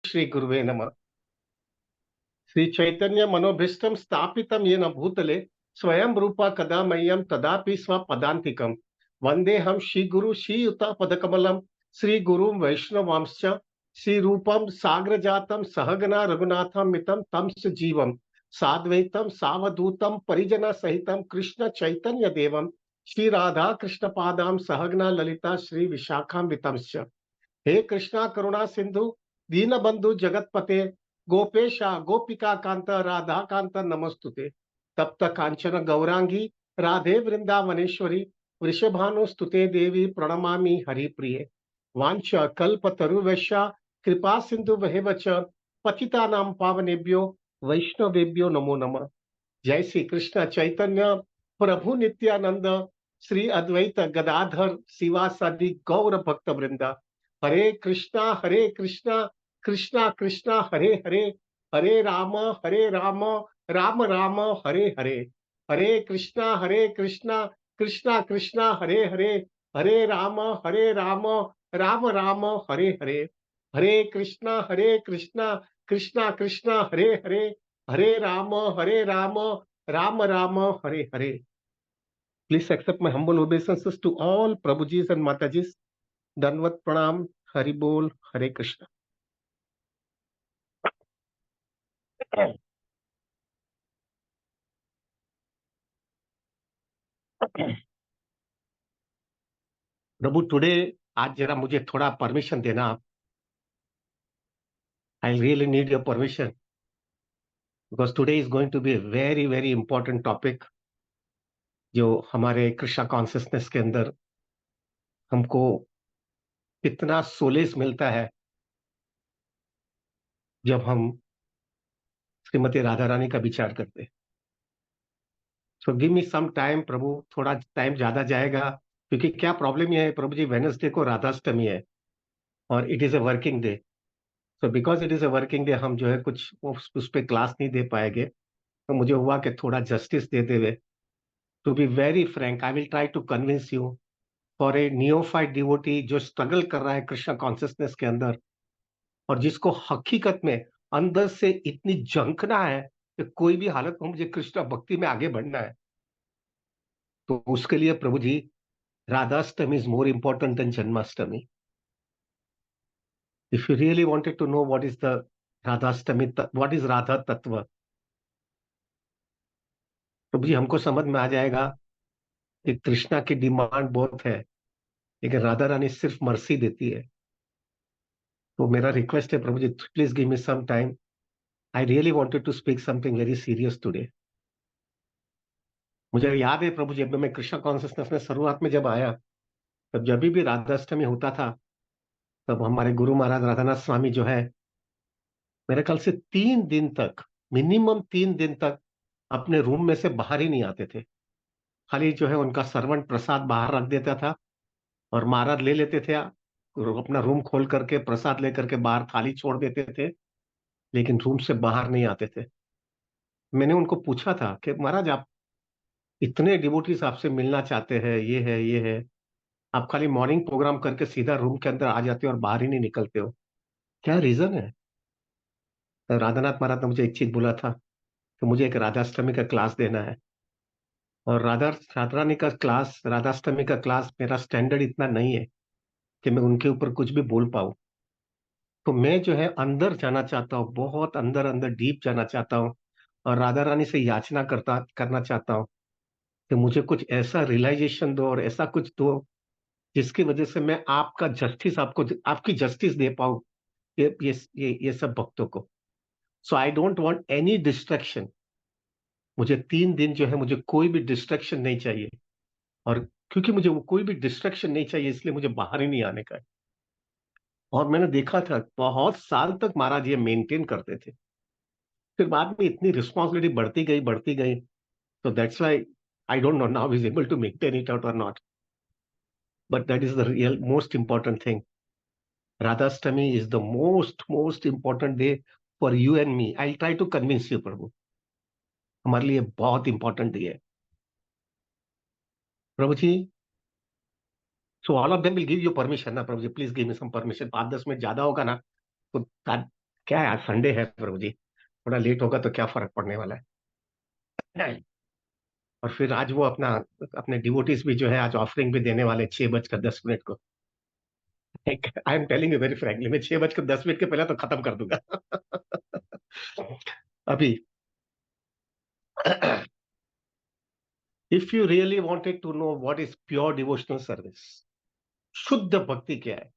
श्री गुरुवे नमः। श्री चैतन्य मनोभीष्टं स्थापितं येन भूतले स्वयं रूपा कदा मह्यं तदापि स्वपदान्तिकं वन्देऽहं श्रीगुरु श्रीयुतापदकमलं श्रीगुरुं वैष्णवांश्च श्रीरूपं साग्रजातं सहगना रघुनाथं मितं तं सजीवं साद्वैतं सावधूतं परिजनसहितं कृष्ण चैतन्य देवं श्री राधा कृष्ण पादां सहगना ललिता श्री विशाखान्वितंश्च। हे कृष्णा करुणा सिंधु दीनबंधु जगतपते गोपेशा गोपिका कांत राधा कांत नमस्तुते। तप्त कांचन गौरांगी राधे वृंदावनेश्वरी वृषभानुस्तुते देवी प्रणमामि हरिप्रिये। वांछ कल्पतरुवैश्य कृपा सिंधु वहेवच पतितानां पावनेभ्यो वैष्णवेभ्यो नमो नमः। जय श्री कृष्ण चैतन्य प्रभु नित्यानंद श्री अद्वैत गदाधर शिवासादि गौर भक्त वृंदा। हरे कृष्णा कृष्णा कृष्णा हरे हरे, हरे राम राम राम हरे हरे। हरे कृष्णा कृष्णा कृष्णा हरे हरे, हरे राम राम राम हरे हरे। हरे कृष्णा कृष्णा कृष्णा हरे हरे, हरे Ram Ram Ram Hare Hare. Please accept my humble obeisances to all Prabhujis and Matajis. Danvat Pranam, Hari Bol, Hare Krishna. Prabhu today आज जरा मुझे थोड़ा परमिशन देना आप। I really need your permission because today is going to be a very very important topic जो हमारे Krishna consciousness के अंदर हमको कितना सोलेस मिलता है जब हम श्रीमती राधा रानी का विचार करते हैं। So give me some time प्रभु, थोड़ा टाइम ज्यादा जाएगा क्योंकि क्या प्रॉब्लम ये है प्रभु जी, वेडनेसडे को राधाष्टमी है और it is a working day. So because it is a working day हम जो है कुछ उस पर क्लास नहीं दे पाएंगे, तो मुझे हुआ कि थोड़ा जस्टिस देते हुए, to be very frank I will try to convince you for a neophyte devotee जो स्ट्रगल कर रहा है कृष्णा कॉन्शियसनेस के अंदर और जिसको हकीकत में अंदर से इतनी झंकना है कि कोई भी हालत में मुझे कृष्णा भक्ति में आगे बढ़ना है, तो उसके लिए प्रभु जी Radhashtami is more important than Janmashtami. If you really wanted to know what is the Radhashtami, what is Radha तत्व, प्रभु जी हमको समझ में आ जाएगा कि कृष्णा की डिमांड बहुत है लेकिन राधा रानी सिर्फ मर्सी देती है। तो मेरा रिक्वेस्ट है प्रभु जी, please give me some time. I really wanted to speak something very serious today. मुझे याद है प्रभु जी, जब मैं कृष्णा कॉन्शियसनेस में शुरुआत में जब आया, तब जब भी राधाष्टमी होता था तब हमारे गुरु महाराज राधानाथ स्वामी जो है मेरे ख्याल से 3 दिन तक, मिनिमम 3 दिन तक अपने रूम में से बाहर ही नहीं आते थे। खाली जो है उनका सर्वेंट प्रसाद बाहर रख देता था और महाराज ले लेते थे अपना रूम खोल करके प्रसाद लेकर के बाहर थाली छोड़ देते थे, लेकिन रूम से बाहर नहीं आते थे। मैंने उनको पूछा था कि महाराज आप इतने डिवोटीज आपसे मिलना चाहते हैं, ये है, आप खाली मॉर्निंग प्रोग्राम करके सीधा रूम के अंदर आ जाते हो और बाहर ही नहीं निकलते हो, क्या रीजन है? तो राधानाथ महाराज ने मुझे एक चीज बोला था कि मुझे एक राधाष्टमी का क्लास देना है और राधा रानी का क्लास, राधाष्टमी का क्लास, मेरा स्टैंडर्ड इतना नहीं है कि मैं उनके ऊपर कुछ भी बोल पाऊं। तो मैं जो है अंदर जाना चाहता हूँ, बहुत अंदर अंदर डीप जाना चाहता हूँ और राधा रानी से याचना करना चाहता हूँ कि मुझे कुछ ऐसा रियलाइजेशन दो और ऐसा कुछ दो जिसकी वजह से मैं आपका जस्टिस, आपको आपकी जस्टिस दे पाऊं ये सब भक्तों को। So I don't want any distraction. मुझे 3 दिन जो है मुझे कोई भी डिस्ट्रैक्शन नहीं चाहिए और क्योंकि मुझे वो कोई भी डिस्ट्रैक्शन नहीं चाहिए इसलिए मुझे बाहर ही नहीं आने का है। और मैंने देखा था बहुत साल तक महाराज ये मेंटेन करते थे, फिर बाद में इतनी रिस्पॉन्सिबिलिटी बढ़ती गई, तो that's why I don't know now is able to maintain it out और not, but that is the real most important thing. Radhashtami is the most important day for you and me. I try to convince you प्रभु, हमारे लिए बहुत important day है प्रभु जी। So all of them will give you permission ना प्रभु जी, please give me some permission. 5-10 minute ज्यादा होगा ना तो क्या है, आज संडे है प्रभु जी, थोड़ा लेट होगा तो क्या फर्क पड़ने वाला है। और फिर आज वो अपने डिवोटीज भी जो है आज ऑफरिंग भी देने वाले 6:10 को। I am telling you very frankly, मैं 6:10 के पहले तो खत्म कर दूंगा। अभी if you really wanted to know what is pure devotional service, शुद्ध भक्ति क्या है,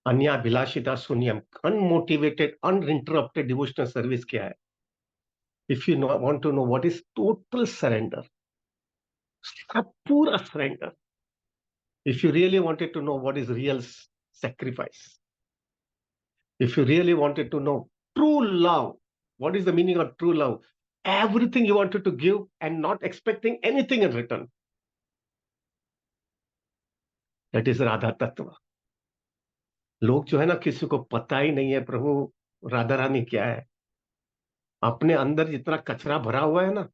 अन्याभिलाषिता शून्यम, अनमोटिवेटेड अनइंटरप्टेड डिवोशनल सर्विस क्या है, if you want to know what is total surrender, सब पूरा surrender, if you really wanted to know what is real sacrifice, if you really wanted to know true love, what is the meaning of true love? Everything you wanted to give and not expecting anything in return. That is Radha तत्व। लोग जो है ना, किसी को पता ही नहीं है प्रभु राधा रानी क्या है। अपने अंदर जितना कचरा भरा हुआ है ना,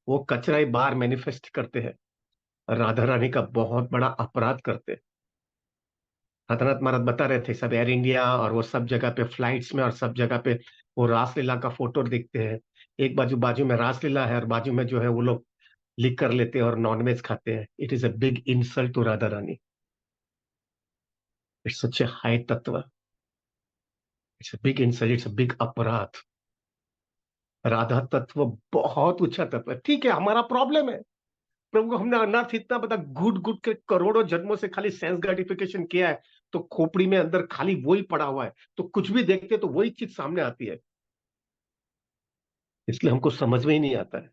वो कचरा ही बाहर मैनिफेस्ट करते हैं, राधा रानी का बहुत बड़ा अपराध करते हैं। हतनत महाराज बता रहे थे, सब एयर इंडिया और वो सब जगह पे फ्लाइट्स में और सब जगह पे वो रासलीला का फोटो दिखते हैं। एक बाजू बाजू में रासलीला है और बाजू में जो है वो लोग लिख कर लेते हैं और नॉनवेज खाते हैं। It is a big insult to Radha Rani. It's such a high तत्व, it's a big insult, it's a big अपराध। राधा तत्व बहुत ऊंचा तत्व है। ठीक है, हमारा प्रॉब्लम है प्रभु को हमने अनर्थ इतना पता गुड गुड के करोड़ों जन्मों से खाली सेंस ग्रेटिफिकेशन किया है, तो खोपड़ी में अंदर खाली वही पड़ा हुआ है, तो कुछ भी देखते तो वही चीज सामने आती है, इसलिए हमको समझ में ही नहीं आता है।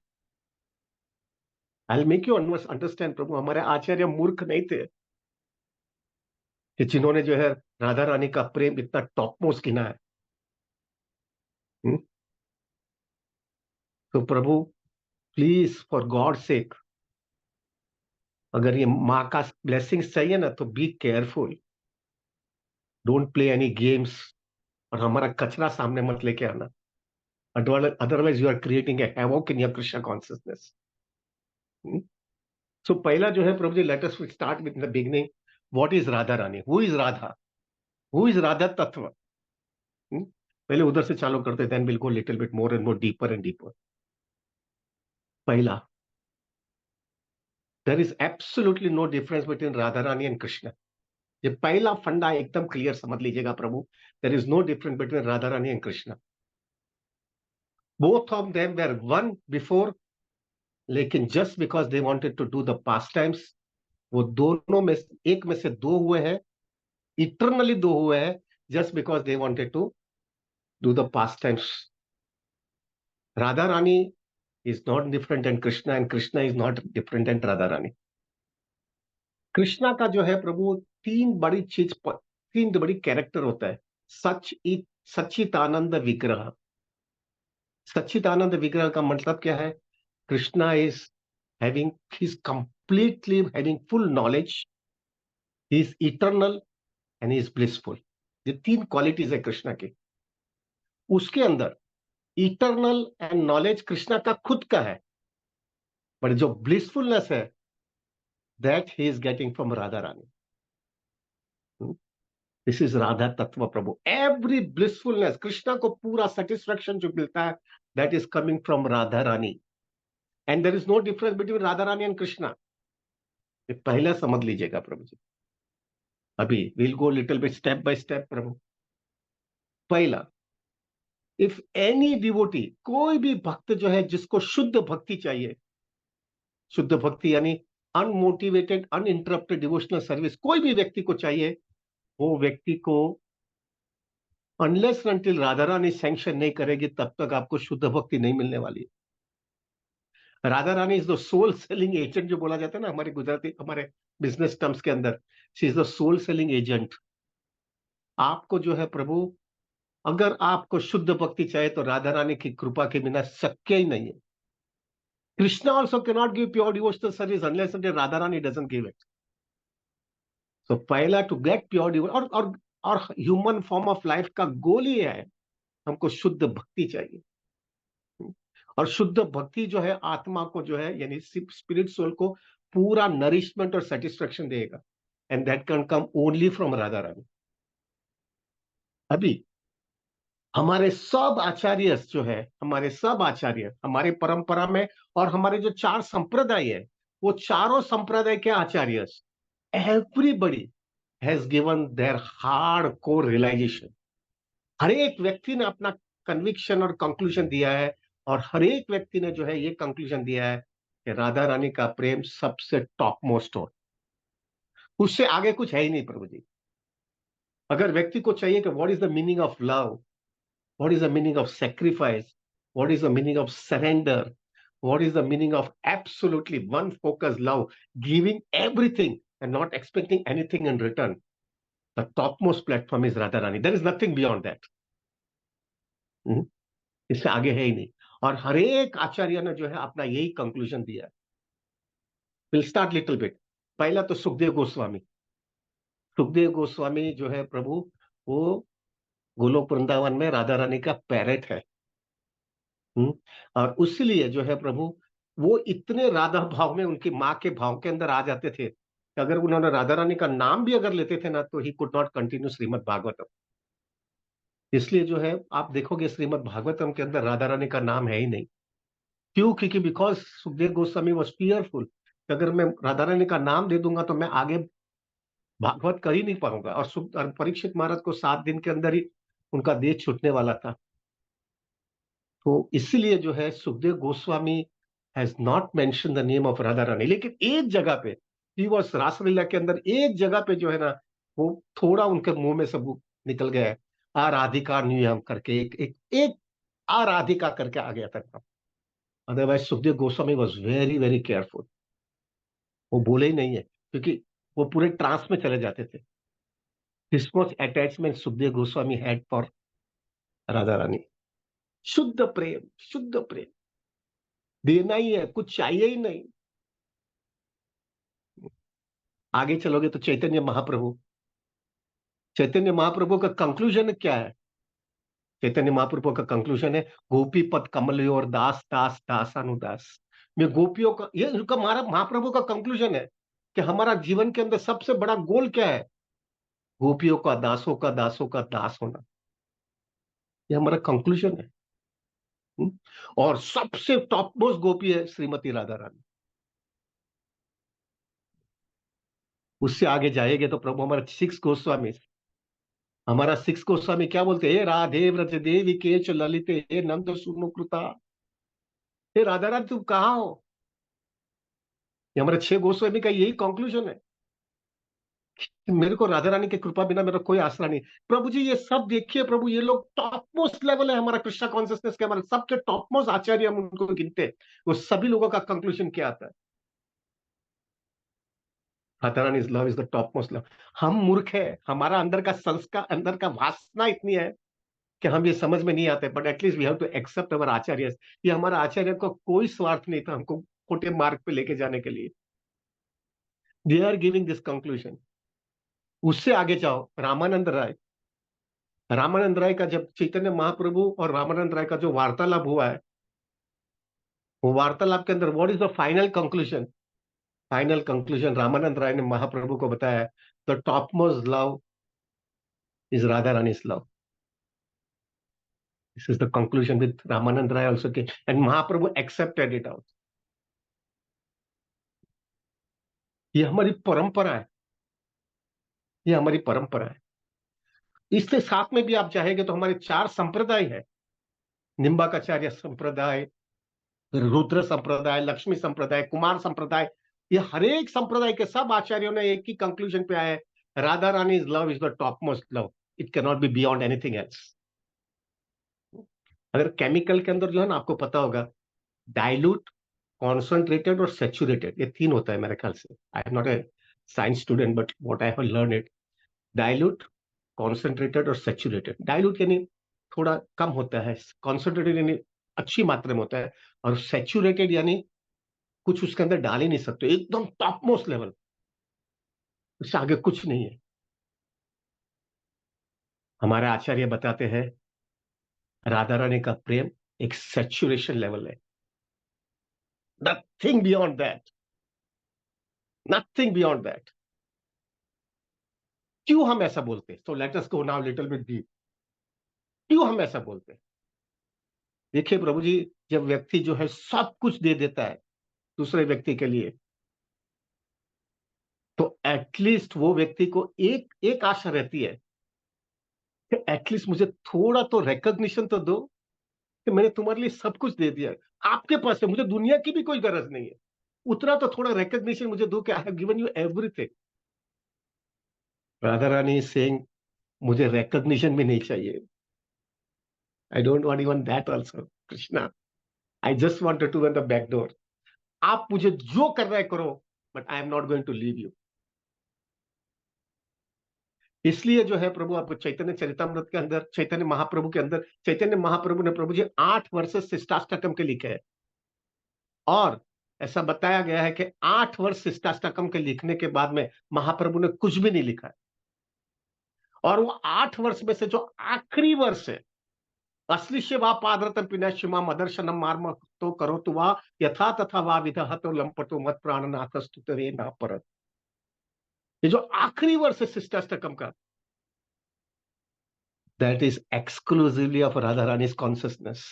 आई मेक यू अंडरस्टैंड प्रभु, हमारे आचार्य मूर्ख नहीं थे कि जिन्होंने जो है राधा रानी का प्रेम इतना टॉप मोस्ट गिना है। हुँ? तो प्रभु प्लीज फॉर गॉड सेक, अगर ये माँ का ब्लेसिंग्स चाहिए ना तो be careful, don't play any games, और हमारा कचरा सामने मत लेके आना, otherwise you are creating a havoc in your Krishna consciousness. So पहला जो है प्रभु जी, let us start with the beginning. What is Radha Rani, who is Radha, who is Radha तत्व। पहले उधर से चालू करते, then will go little bit more and more deeper and deeper. पहला, there is absolutely no difference between Radha Rani and Krishna. ये पहला फंडा एकदम क्लियर समझ लीजिएगा प्रभु, there is no difference between Radha Rani and Krishna. Both of them were one before, लेकिन just because they wanted to do the pastimes, वो दोनों में एक में से दो हुए हैं, इटरनली दो हुए हैं, just because they wanted to do the pastimes. Radha Rani is not different than Krishna and Krishna is not different than Radha Rani. Krishna का जो है प्रभु तीन बड़ी कैरेक्टर होता है। सच्चिदानंद विग्रह। सच्चिदानंद विग्रह का मतलब क्या है? Krishna is having, he is completely having full knowledge, he is eternal and he is blissful. ये तीन क्वालिटीज है कृष्णा की। उसके अंदर इटर्नल एंड नॉलेज कृष्णा का खुद का है, बट जो ब्लिसफुलनेस है that he is getting from Radha Rani. This is Radha तत्व प्रभु। एवरी ब्लिसफुलनेस, कृष्णा को पूरा सेटिस्फैक्शन जो मिलता है, that is coming from Radha Rani, and there is no difference between Radha Rani and Krishna. ये पहला समझ लीजिएगा प्रभु जी। अभी will go little bit step by step प्रभु। पहला, इफ एनी डिवोटी, कोई भी भक्त जो है जिसको शुद्ध भक्ति चाहिए, शुद्ध भक्ति यानी अनमोटिवेटेड अनइंटरप्टेड डिवोशनल सर्विस, कोई भी व्यक्ति को चाहिए, वो व्यक्ति को अनलेस अनटिल राधा रानी सैंक्शन नहीं करेगी तब तक आपको शुद्ध भक्ति नहीं मिलने वाली है। Radha Rani is the sole selling agent, जो बोला जाता है ना हमारे गुजराती, हमारे बिजनेस टर्म्स के अंदर, she is the sole selling agent. आपको जो है प्रभु, अगर आपको शुद्ध भक्ति चाहिए तो राधा रानी की कृपा के बिना शक्य ही नहीं है। Krishna also cannot give pure devotional service unless until Radha Rani doesn't give it. So पहला, टू गेट प्योर डिवोशन, और ह्यूमन फॉर्म ऑफ लाइफ का गोल ही है, हमको शुद्ध भक्ति चाहिए। और शुद्ध भक्ति जो है आत्मा को जो है यानी स्पिरिट सोल को पूरा नरिशमेंट और सेटिस्फेक्शन देगा, and that can come only from Radha Rani. अभी हमारे सब आचार्य जो है, हमारे सब आचार्य हमारे परंपरा में, और हमारे जो चार संप्रदाय है, वो चारों संप्रदाय के आचार्य, everybody has given their hard core realisation. हर एक व्यक्ति ने अपना कन्विक्शन और कंक्लूजन दिया है, और हर एक व्यक्ति ने जो है ये कंक्लूजन दिया है कि राधा रानी का प्रेम सबसे टॉप मोस्ट हो, उससे आगे कुछ है ही नहीं प्रभु जी। अगर व्यक्ति को चाहिए कि what is the meaning of love, what is the meaning of sacrifice, what is the meaning of surrender, what is the meaning of absolutely one focused love, giving everything and not expecting anything in return, the topmost platform is Radharani. There is nothing beyond that. हम्म, इससे आगे है ही नहीं। और हर एक आचार्य ने जो है अपना यही कंक्लूजन दिया। Will start little bit. पहला तो सुखदेव गोस्वामी। सुखदेव गोस्वामी जो है प्रभु, वो गोलोक वृंदावन में राधा रानी का पैरेट है। हम्म, और उसलिए जो है प्रभु, वो इतने राधा भाव में, उनकी माँ के भाव के अंदर आ जाते थे कि अगर उन्होंने राधा रानी का नाम भी अगर लेते थे ना, तो he could not continue Shrimad Bhagavatam. इसलिए जो है आप देखोगे श्रीमद् भागवतम के अंदर राधा रानी का नाम है ही नहीं। क्यों? क्योंकि because Sukhdev Goswami was fearful, अगर मैं राधा रानी का नाम दे दूंगा तो मैं आगे भागवत कर ही नहीं पाऊंगा। और परीक्षित महाराज को 7 दिन के अंदर ही उनका देह छूटने वाला था। तो इसीलिए जो है Sukhdev Goswami has not mention the name of Radha Rani. लेकिन एक जगह पे ही वॉज, रासलीला के अंदर एक जगह पे जो है ना, वो थोड़ा उनके मुंह में सब निकल गया है। आराधिका नियम करके एक आराधिका करके आ गया था। Otherwise Sukhdev Goswami was very very careful. वो बोले ही नहीं है, क्योंकि वो पूरे ट्रांस में चले जाते थे। This much attachment Sukhdev Goswami had for Radha Rani. शुद्ध प्रेम, शुद्ध प्रेम, देना ही है, कुछ चाहिए ही नहीं। आगे चलोगे तो चैतन्य महाप्रभु। चैतन्य महाप्रभु का कंक्लूजन क्या है? चैतन्य महाप्रभु का कंक्लूजन है, गोपी पद कमल और दास दास दासानुदास। में गोपियों का, ये उनका महाप्रभु का कंक्लूजन है कि हमारा जीवन के अंदर सबसे बड़ा गोल क्या है? गोपियों का, दासों का, दासों का दास होना। ये हमारा कंक्लूजन है। हम्म? और सबसे टॉप मोस्ट गोपी है श्रीमती राधा रानी। उससे आगे जाएंगे तो प्रभु हमारा सिक्स गोस्वामी, हमारा सिक्स गोस्वामी क्या बोलते हैं? राधे व्रज देवी केच ललिते हे नंद सुनु कृता। हे राधा रानी तुम कहाँ हो? ये हमारे 6 गोस्वामी का यही कंक्लूजन है कि मेरे को राधा रानी की कृपा बिना मेरा कोई आसरा नहीं। प्रभु जी ये सब देखिए प्रभु, ये लोग टॉप मोस्ट लेवल है हमारा कृष्णा कॉन्शियसनेस के, हमारे सबके टॉप मोस्ट आचार्य हम उनको गिनते हैं। वो सभी लोगों का कंक्लूजन क्या आता है? Radha Rani is love, is the top most love. हम मूर्ख है, हमारा अंदर का संस्कार, अंदर का वासना इतनी है कि हम ये समझ में नहीं आते। But at least we have to accept our आचार्य। ये हमारा आचार्य को कोई स्वार्थ नहीं था हमको खोटे मार्ग पे लेके जाने के लिए। They are giving this conclusion. उससे आगे जाओ, रामानंद राय। रामानंद राय का जब चैतन्य महाप्रभु और रामानंद राय का जो वार्तालाप हुआ है, वो वार्तालाप के अंदर what is the final conclusion? Final conclusion Ramanand Rai ने महाप्रभु को बताया, the top most love is Radha Rani love. This is the conclusion with Ramanand Rai also के, and Mahaprabhu accepted it out. ये हमारी परंपरा है, ये हमारी परंपरा है। इसके साथ में भी आप चाहेंगे तो हमारे 4 संप्रदाय है। निम्बाकाचार्य संप्रदाय, रुद्र संप्रदाय, लक्ष्मी संप्रदाय, कुमार संप्रदाय। ये हर एक संप्रदाय के सब आचार्यों ने एक ही कंक्लूजन पे आए, Radha Rani is love, is the top most love, it can not be beyond anything else. अगर केमिकल के अंदर जो है ना, आपको पता होगा, डाइल्यूट, कॉन्सेंट्रेटेड और सेचुरेटेड, ये 3 होता है मेरे ख्याल से। आई am not a science student, but what I have learn it, dilute, concentrated और सेचुरेटेड। डाइल्यूट यानी थोड़ा कम होता है, कॉन्सेंट्रेटेड यानी अच्छी मात्रा में होता है, और सेचुरेटेड यानी कुछ उसके अंदर डाल ही नहीं सकते, एकदम टॉप मोस्ट लेवल, उससे आगे कुछ नहीं है। हमारे आचार्य बताते हैं राधा रानी का प्रेम एक सेचुरेशन लेवल है, nothing beyond that, nothing beyond that. क्यों हम ऐसा बोलते हैं? So let us go now little bit deep. क्यों हम ऐसा बोलते हैं? देखिए प्रभु जी, जब व्यक्ति जो है सब कुछ दे देता है दूसरे व्यक्ति के लिए, तो एटलीस्ट वो व्यक्ति को एक एक आशा रहती है कि एटलीस्ट मुझे थोड़ा तो रिकॉग्निशन तो दो कि मैंने तुम्हारे लिए सब कुछ दे दिया है। आपके पास है, मुझे दुनिया की भी कोई गरज नहीं है। उतना तो थोड़ा रिकॉग्निशन मुझे दो कि I have given you everything. Radha Rani is saying, मुझे रिकॉग्निशन भी नहीं चाहिए। I don't want even that also Krishna. I just wanted to open the back door. आप मुझे जो करना है करो, but I am not going to leave you. इसलिए जो है प्रभु, आपको चैतन्य चरितमृत के अंदर, चैतन्य महाप्रभु के अंदर, चैतन्य महाप्रभु ने प्रभु जी 8 वर्ष शिष्टाष्टकम के लिखे हैं। और ऐसा बताया गया है कि 8 वर्ष शिष्टाष्टकम के लिखने के बाद में महाप्रभु ने कुछ भी नहीं लिखा है। और वो 8 वर्ष में से जो आखिरी वर्ष है, असली वा पादरतम पिनश्यमा मदर्शनम मार्म तो करो तो वा यथा तथा वा विदह तो लंपटो मत प्राणनाथस्तु तवे ना परत। ये जो आखिरी वर्ष है शिष्टाष्टकम का, that is exclusively of Radha Rani's consciousness.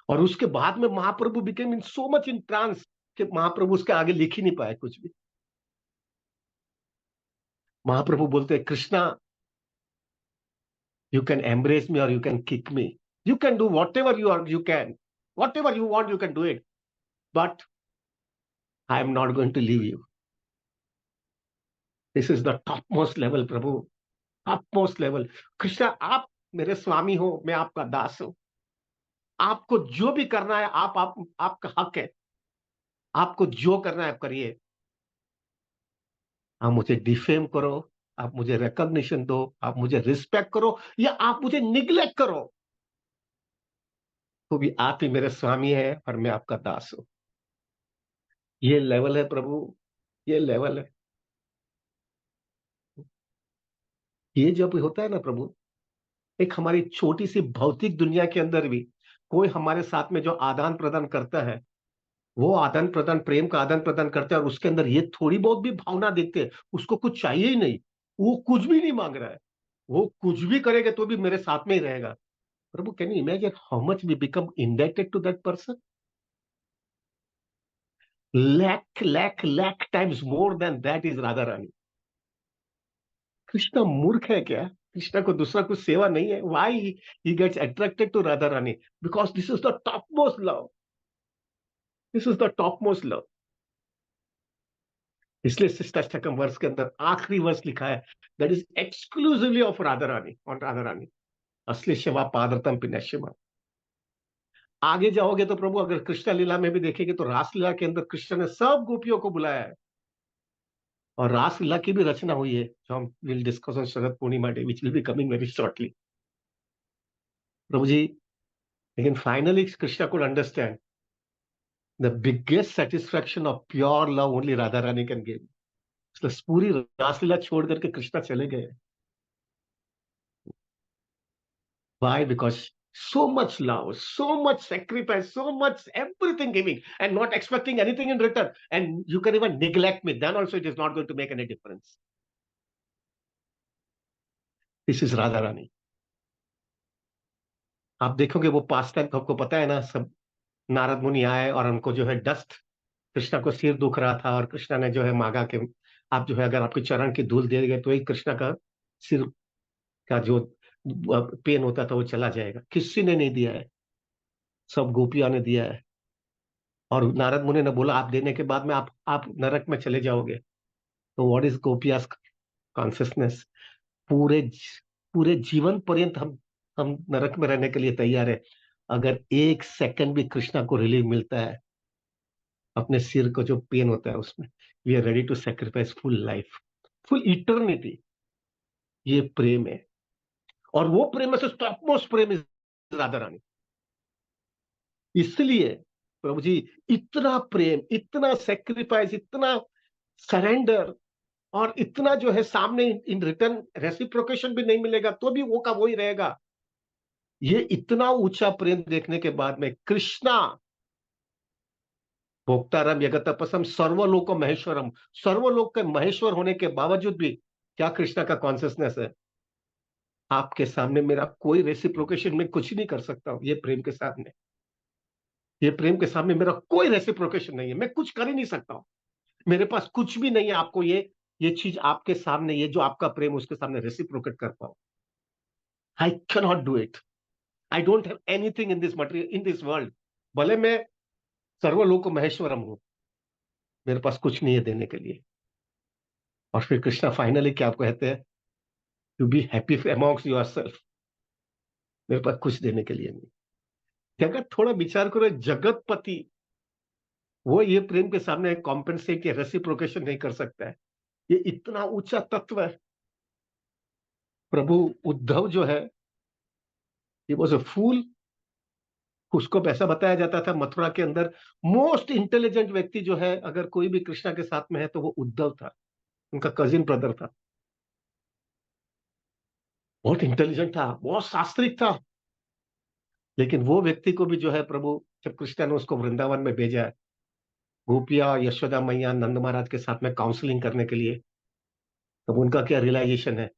और उसके बाद में Mahaprabhu became in so much in trance कि महाप्रभु उसके आगे लिख ही नहीं पाए कुछ भी। महाप्रभु बोलते हैं, Krishna, you can embrace me or you can kick me. You can do whatever you can. Whatever you want, you can do it. But I am not going to leave you. This is the topmost level, Prabhu. Topmost level. Krishna, आप मेरे स्वामी हो, मैं आपका दास हूं। आपको जो भी करना है, आपका हक है। आपको जो करना है आप करिए। आप मुझे डिफेम करो, आप मुझे रिकॉग्निशन दो, आप मुझे रिस्पेक्ट करो, या आप मुझे निग्लेक्ट करो, तो भी आप ही मेरे स्वामी है और मैं आपका दास हूं। ये लेवल है प्रभु, ये लेवल है। ये जब होता है ना प्रभु, एक हमारी छोटी सी भौतिक दुनिया के अंदर भी कोई हमारे साथ में जो आदान प्रदान करता है, वो आदान प्रदान, प्रेम का आदान प्रदान करता है, और उसके अंदर ये थोड़ी बहुत भी भावना देखते हैं, उसको कुछ चाहिए ही नहीं, वो कुछ भी नहीं मांग रहा है, वो कुछ भी करेगा तो भी मेरे साथ में ही रहेगा। प्रभु, can you imagine how much we become indebted to that person? Lakh times more than that is Radha Rani. Krishna मूर्ख है क्या? कृष्ण को दूसरा कुछ सेवा नहीं है? Why he gets attracted to Radha Rani? Because this is the top most love. This is the top most love. इसलिए शिष्टाष्टकम वर्ष के अंदर आखिरी वर्ष लिखा है, that is exclusively of Radha Rani, on Radha Rani. असली शिवा पादरतम पिनश्यमा। आगे जाओगे तो प्रभु, अगर कृष्ण लीला में भी देखेंगे तो रासलीला के अंदर कृष्ण ने सब गोपियों को बुलाया है, और रासलीला की भी रचना हुई है, जो हम will discuss on Sharad Purnima day, which will be coming very shortly प्रभु जी। लेकिन finally Krishna could understand the biggest satisfaction of pure love only Radha Rani can give. इसलिए पूरी रासलीला छोड़ करके कृष्णा चले गए। Why? Because so much love, so much sacrifice, so much everything giving, and not expecting anything in return. And you can even neglect me, then also it is not going to make any difference. This is Radha Rani. आप देखोगे वो पास time, आपको पता है ना, सब नारद मुनि आए और उनको जो है डस्ट, कृष्णा को सिर दुख रहा था, और कृष्णा ने जो है मांगा कि आप जो है अगर आपके चरण की धूल दे गए तो ही कृष्णा का सिर का जो पेन होता था वो चला जाएगा। किसी ने नहीं दिया है, सब गोपियों ने दिया है। और नारद मुनि ने बोला, आप देने के बाद में आप नरक में चले जाओगे। तो व्हाट इज गोपियास कॉन्सियसनेस? पूरे पूरे जीवन पर्यंत हम नरक में रहने के लिए तैयार है, अगर 1 सेकंड भी कृष्णा को रिलीफ मिलता है अपने सिर को जो पेन होता है उसमें, we are ready to sacrifice full life, full eternity. ये प्रेम है। और वो प्रेम में से टॉप मोस्ट प्रेम इज राधा रानी। इसलिए प्रभु जी, इतना प्रेम, इतना सेक्रीफाइस, इतना सरेंडर, और इतना जो है सामने इन रिटर्न रेसिप्रोकेशन भी नहीं मिलेगा तो भी वो का वो ही रहेगा। ये इतना ऊंचा प्रेम देखने के बाद में कृष्णा भोक्तारम जगत तपसम सर्वलोक महेश्वरम, सर्वलोक के महेश्वर होने के बावजूद भी क्या कृष्णा का कॉन्सियसनेस है? आपके सामने मेरा कोई रेसिप्रोकेशन मैं कुछ नहीं कर सकता हूं। ये प्रेम के सामने, ये प्रेम के सामने मेरा कोई रेसिप्रोकेशन नहीं है, मैं कुछ कर ही नहीं सकता हूं। मेरे पास कुछ भी नहीं है आपको ये चीज आपके सामने, ये जो आपका प्रेम उसके सामने रेसिप्रोकेट कर पाऊं। I can not do it. I don't have anything in this material, in this world. भले मैं सर्वलोक महेश्वरम हूं, मेरे पास कुछ नहीं है देने के लिए। और फिर कृष्णा फाइनली क्या कहते हैं, to be happy amongst yourself. मेरे पास कुछ देने के लिए नहीं। अगर थोड़ा विचार करो, जगतपति वो ये प्रेम के सामने कॉम्पेंसेट या रेसिप्रोकेशन नहीं कर सकता है। ये इतना ऊंचा तत्व है। प्रभु उद्धव जो है, ही वॉज अ फूल। उसको ऐसा बताया जाता था मथुरा के अंदर, मोस्ट इंटेलिजेंट व्यक्ति जो है अगर कोई भी कृष्णा के साथ में है तो वो उद्धव था, उनका कजिन ब्रदर था। बहुत इंटेलिजेंट था, बहुत शास्त्रिक था। लेकिन वो व्यक्ति को भी जो है प्रभु, जब कृष्णा ने उसको वृंदावन में भेजा है, गोपिया यशोदा मैया नंद महाराज के साथ में काउंसलिंग करने के लिए, तब उनका क्या रियलाइजेशन है,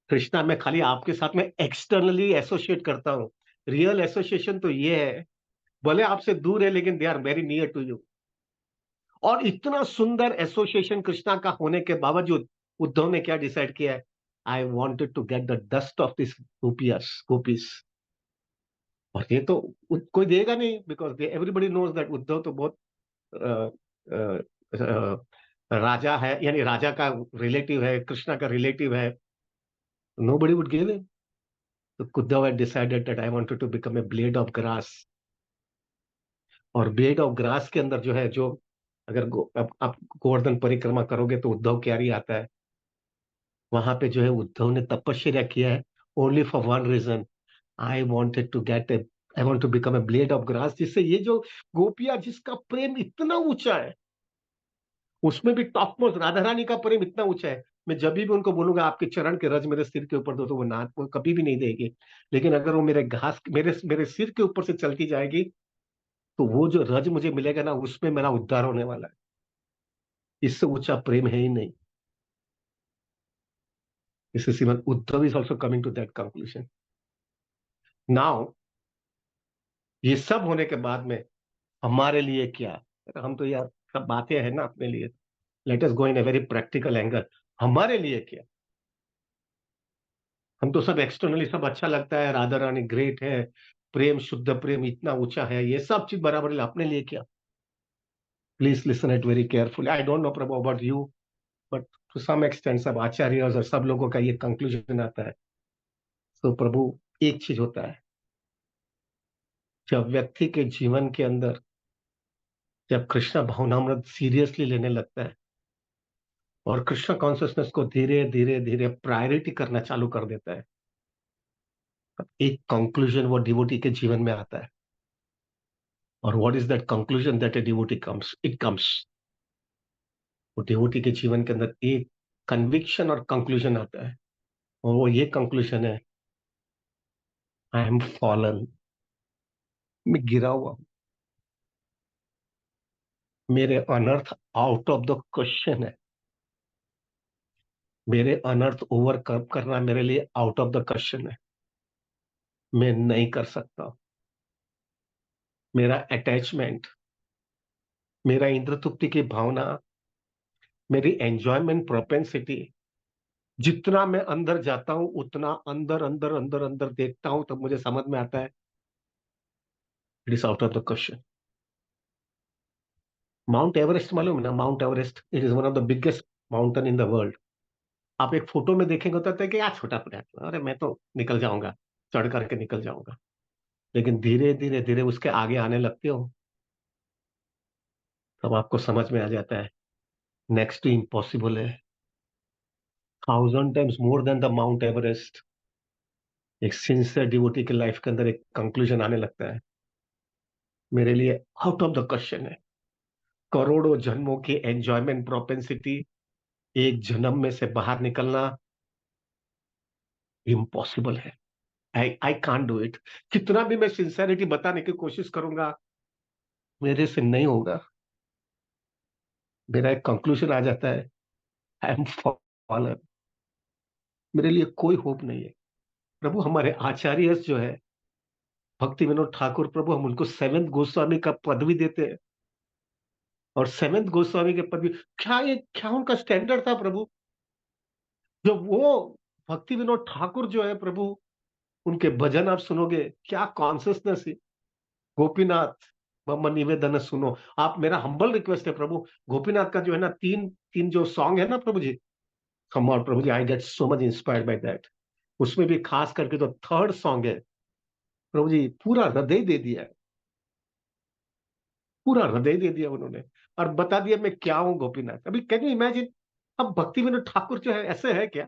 कृष्णा मैं खाली आपके साथ में एक्सटर्नली एसोसिएट करता हूँ, रियल एसोसिएशन तो ये है, भले आपसे दूर है लेकिन they are very near to you. और इतना सुंदर एसोसिएशन कृष्णा का होने के बावजूद उद्धव ने क्या डिसाइड किया है, I wanted to get the dust of this gopis. और ये तो कोई देगा नहीं, because everybody knows that Uddhav तो बहुत अ, अ, राजा है, यानी राजा का रिलेटिव है, कृष्णा का रिलेटिव है। Nobody would give him. तो Uddhava had decided that I wanted to become a blade of grass। और ब्लेड ऑफ ग्रास के अंदर जो है, जो अगर आप गोवर्धन परिक्रमा करोगे तो उद्धव क्यारी आता है। वहां पे जो है उद्धव ने तपस्या किया है, only for one reason, I wanted to get a, I want to become a blade of grass, जिससे ये जो गोपिया जिसका प्रेम इतना ऊंचा है, उसमें भी टॉप मोस्ट राधा रानी का प्रेम इतना ऊंचा है। मैं जब भी उनको बोलूंगा आपके चरण के रज मेरे सिर के ऊपर दो, तो वो कभी भी नहीं देगी। लेकिन अगर वो मेरे घास मेरे मेरे सिर के ऊपर से चलती जाएगी, तो वो जो रज मुझे मिलेगा ना, उसमें मेरा उद्धार होने वाला है। इससे ऊंचा प्रेम है ही नहीं। इससे Shrimad Uddhava is also coming to that conclusion. Now ये सब होने के बाद में हमारे लिए क्या, हम तो यार सब बातें हैं ना अपने लिए। Let us go in a very practical angle. हमारे लिए क्या, हम तो सब एक्सटर्नली सब अच्छा लगता है, राधा रानी ग्रेट है, प्रेम शुद्ध प्रेम इतना ऊंचा है, ये सब चीज बराबर है। अपने लिए क्या, please listen it very carefully. I don't know Prabhu about you, but to some extent सब आचार्य और सब लोगों का ये कंक्लूजन आता है। तो प्रभु, एक चीज होता है, जब व्यक्ति के जीवन के अंदर, जब कृष्ण भावनामृत सीरियसली लेने लगता है और कृष्ण कॉन्शियसनेस को धीरे धीरे धीरे प्रायोरिटी करना चालू कर देता है, तब एक कंक्लूजन वो डिवोटी के जीवन में आता है। और what is that conclusion that a devotee comes, it comes, वो डिवोटी के जीवन के अंदर एक कन्विक्शन और कंक्लूजन आता है। और वो ये कंक्लूजन है, आई एम फॉलन। मैं गिरा हुआ हूं, मेरे अनर्थ आउट ऑफ द क्वेश्चन है, मेरे अनर्थ ओवरकम करना मेरे लिए आउट ऑफ द क्वेश्चन है। मैं नहीं कर सकता। मेरा अटैचमेंट, मेरा इंद्र तृप्ति की भावना, मेरी एंजॉयमेंट प्रोपेंसिटी, जितना मैं अंदर जाता हूं उतना अंदर अंदर अंदर अंदर देखता हूं, तब मुझे समझ में आता है it is out of the question. Mount Everest मालूम है ना, mount Everest it is one of the biggest mountain in the world. आप एक फोटो में देखेंगे होता है कि यार छोटा पड़ा, अरे मैं तो निकल जाऊंगा, चढ़ करके निकल जाऊंगा। लेकिन धीरे धीरे धीरे उसके आगे आने लगते हो, तब आपको समझ में आ जाता है नेक्स्ट टू इम्पॉसिबल है, 1000 times more then the mount Everest. एक सिंसियर डिवोटी की लाइफ के अंदर एक कंक्लूजन आने लगता है, मेरे लिए आउट ऑफ द क्वेश्चन है। करोड़ों जन्मों की एंजॉयमेंट प्रोपेंसिटी, एक जन्म में से बाहर निकलना इम्पॉसिबल है। I can't do it. कितना भी मैं सिंसेरिटी बताने की कोशिश करूंगा, मेरे से नहीं होगा। मेरा एक कंक्लूजन आ जाता है, आई एम फॉलन। मेरे लिए कोई होप नहीं है। प्रभु हमारे आचार्य जो है भक्ति विनोद ठाकुर प्रभु, हम उनको सेवेंथ गोस्वामी का पदवी देते हैं। और सेवेंथ गोस्वामी के पदवी, क्या उनका स्टैंडर्ड था प्रभु। जो वो भक्ति विनोद ठाकुर जो है प्रभु, उनके भजन आप सुनोगे, क्या कॉन्सियसनेस है। गोपीनाथ मम निवेदन सुनो। आप, मेरा हम्बल रिक्वेस्ट है प्रभु, गोपीनाथ का जो है ना, तीन तीन जो सॉन्ग है ना प्रभु जी, कम ऑन प्रभु जी, I get so much inspired by that. उसमें भी खास करके जो थर्ड सॉन्ग है प्रभु जी, पूरा हृदय दे दिया है, पूरा हृदय दे दिया उन्होंने। और बता दिया मैं क्या हूं गोपीनाथ। अभी कैन यू इमेजिन, अब भक्ति विनोद ठाकुर जो है ऐसे है क्या।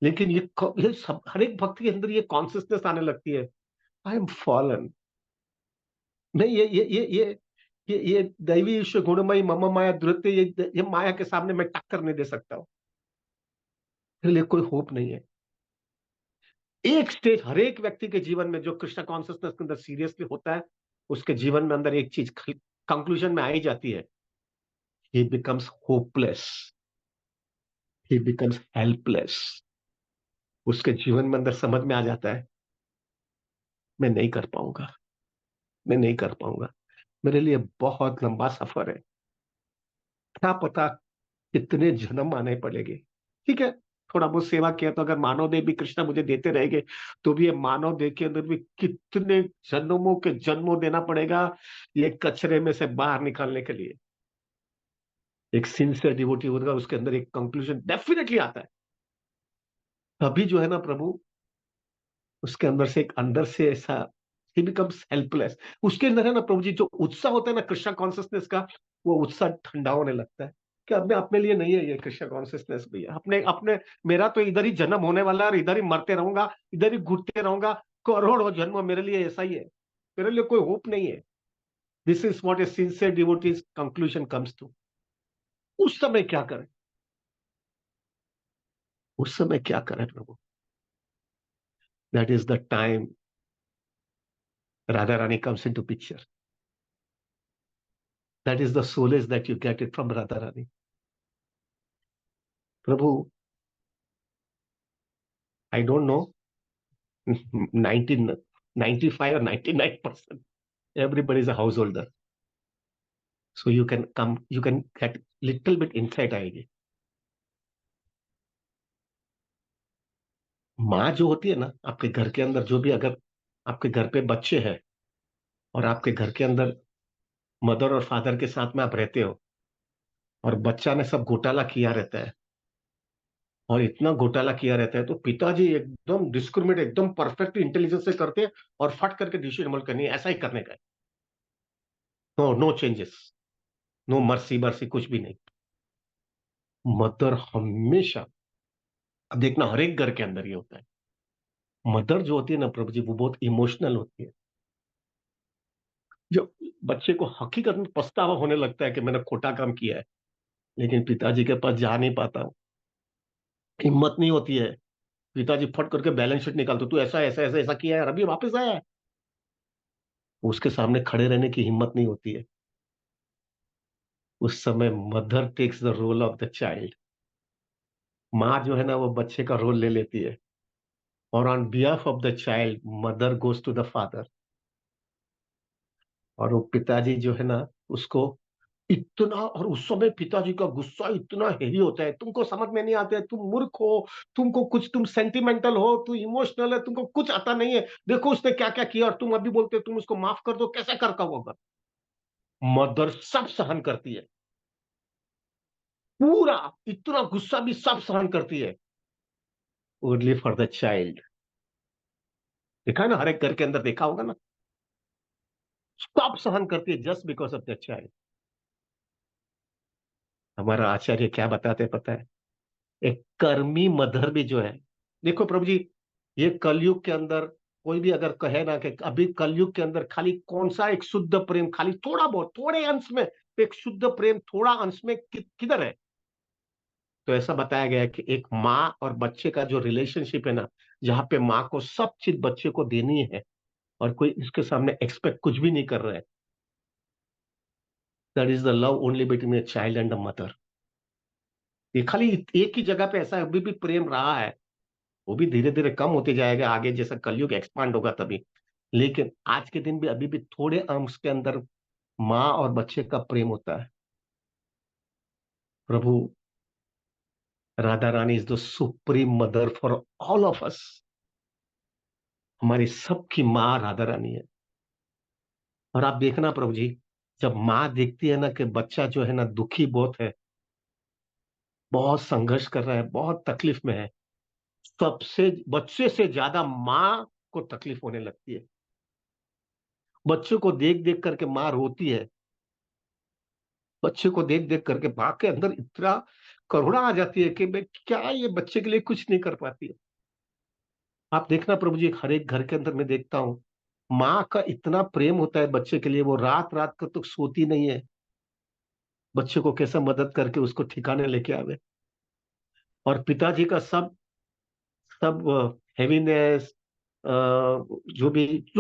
लेकिन ये सब हर एक भक्त के अंदर ये कॉन्सियसनेस आने लगती है, आई एम फॉलन। मैं ये दैवी ईश्वर गुणमयी मम माया द्रुत्य, ये माया के सामने मैं टक्कर नहीं दे सकता हूं। मेरे लिए कोई होप नहीं है। एक स्टेज हर एक व्यक्ति के जीवन में जो कृष्ण कॉन्सियसनेस के अंदर सीरियसली होता है, उसके जीवन में अंदर एक चीज कंक्लूजन में आई जाती है, ही बिकम्स होपलेस, ही बिकम्स हेल्पलेस। उसके जीवन में अंदर समझ में आ जाता है, मैं नहीं कर पाऊंगा, मैं नहीं कर पाऊंगा, मेरे लिए बहुत लंबा सफर है, क्या पता कितने जन्म आने पड़ेंगे। ठीक है, थोड़ा बहुत सेवा किया तो अगर मानव देह भी कृष्णा मुझे देते रहेंगे, तो भी ये मानव देह के अंदर भी कितने जन्मों के जन्मों देना पड़ेगा ये कचरे में से बाहर निकालने के लिए। एक सिंसियर डिवोटी होगा, उसके अंदर एक कंक्लूजन डेफिनेटली आता है। तभी जो है ना प्रभु, उसके अंदर से एक अंदर से ऐसा, ही बिकम्स हेल्पलेस। उसके अंदर है ना प्रभु जी, जो उत्साह होता है ना कृष्णा कॉन्सियसनेस का, वो उत्साह ठंडा होने लगता है कि अब मैं अपने लिए नहीं है ये कृष्णा कॉन्सियसनेस भी, अपने अपने, मेरा तो इधर ही जन्म होने वाला है और इधर ही मरते रहूंगा, इधर ही घुटते रहूंगा, करोड़ों जन्म मेरे लिए ऐसा ही है, मेरे लिए कोई होप नहीं है। This is what a sincere devotees conclusion comes to. उस समय क्या करें, उस समय क्या करें प्रभु। That is the time Radha Rani comes in to picture. That is the solace that you get it from Radha Rani. प्रभु, I don't know, 19 95 or 99%, everybody is a householder, so you can come, you can get little bit insight आएगी। माँ जो होती है ना आपके घर के अंदर, जो भी, अगर आपके घर पे बच्चे हैं और आपके घर के अंदर मदर और फादर के साथ में आप रहते हो, और बच्चा ने सब घोटाला किया रहता है, और इतना घोटाला किया रहता है, तो पिताजी एकदम डिस्क्रिमिनेट, एकदम परफेक्ट इंटेलिजेंस से करते हैं, और फट करके डिसीजन अमल करनी है, ऐसा ही करने का है। No, no changes, no mercy bercy, कुछ भी नहीं। मदर हमेशा, अब देखना हर एक घर के अंदर ये होता है, मदर जो होती है ना प्रभु जी, वो बहुत इमोशनल होती है। जो बच्चे को हकीकत में पछतावा होने लगता है कि मैंने खोटा काम किया है, लेकिन पिताजी के पास जा नहीं पाता हूं, हिम्मत नहीं होती है। पिताजी फट करके बैलेंस शीट निकालते, तू ऐसा ऐसा ऐसा ऐसा किया है और अभी वापस आया है, उसके सामने खड़े रहने की हिम्मत नहीं होती है। उस समय mother takes the role of the child. माँ जो है ना, वो बच्चे का रोल ले लेती है, और on behalf of the child mother goes to the father. और वो पिताजी जो है ना, उसको इतना, और उस समय पिताजी का गुस्सा इतना हेवी होता है, तुमको समझ में नहीं आता है, तुम मूर्ख हो, तुमको कुछ, तुम सेंटिमेंटल हो, तू इमोशनल है, तुमको कुछ आता नहीं है, देखो उसने क्या क्या किया और तुम अभी बोलते हो तुम उसको माफ कर दो, कैसे करता होगा। मदर सब सहन करती है, पूरा, इतना गुस्सा भी सब सहन करती है, ओनली फॉर द चाइल्ड। देखा है ना, हर एक घर के अंदर देखा होगा ना, सब सहन करती है just because of the child. हमारा आचार्य क्या बताते हैं पता है, एक कर्मी मदर भी जो है, देखो प्रभु जी, ये कलयुग के अंदर कोई भी अगर कहे ना कि अभी कलयुग के अंदर खाली कौन सा एक शुद्ध प्रेम, खाली थोड़ा बहुत, थोड़े अंश में एक शुद्ध प्रेम, थोड़ा अंश में किधर है, तो ऐसा बताया गया है कि एक माँ और बच्चे का जो रिलेशनशिप है ना, जहां पे माँ को सब चीज बच्चे को देनी है और कोई इसके सामने एक्सपेक्ट कुछ भी नहीं कर रहा है, that is the love only between a child and the mother. ये खाली एक ही जगह पे ऐसा अभी भी प्रेम रहा है, वो भी धीरे धीरे कम होते जाएगा आगे, जैसा कलयुग एक्सपांड होगा तभी। लेकिन आज के दिन भी अभी भी थोड़े अंश के अंदर माँ और बच्चे का प्रेम होता है। प्रभु, Radha Rani is the supreme mother for all of us. हमारी सबकी माँ राधा रानी है। और आप देखना प्रभु जी, जब माँ देखती है ना कि बच्चा जो है ना दुखी बहुत है, बहुत संघर्ष कर रहा है, बहुत तकलीफ में है, सबसे बच्चे से ज्यादा माँ को तकलीफ होने लगती है। बच्चे को देख देख करके माँ रोती है। बच्चे को देख देख करके माँ के अंदर इतना करुणा आ जाती है कि मैं क्या ये बच्चे के लिए कुछ नहीं कर पाती है। आप देखना प्रभु जी, हर एक घर के अंदर मैं देखता हूँ, माँ का इतना प्रेम होता है बच्चे के लिए, वो रात रात को तो सोती नहीं है, बच्चे को कैसे मदद करके उसको ठिकाने लेके आवे। और पिताजी का सब सब हैवीनेस, जो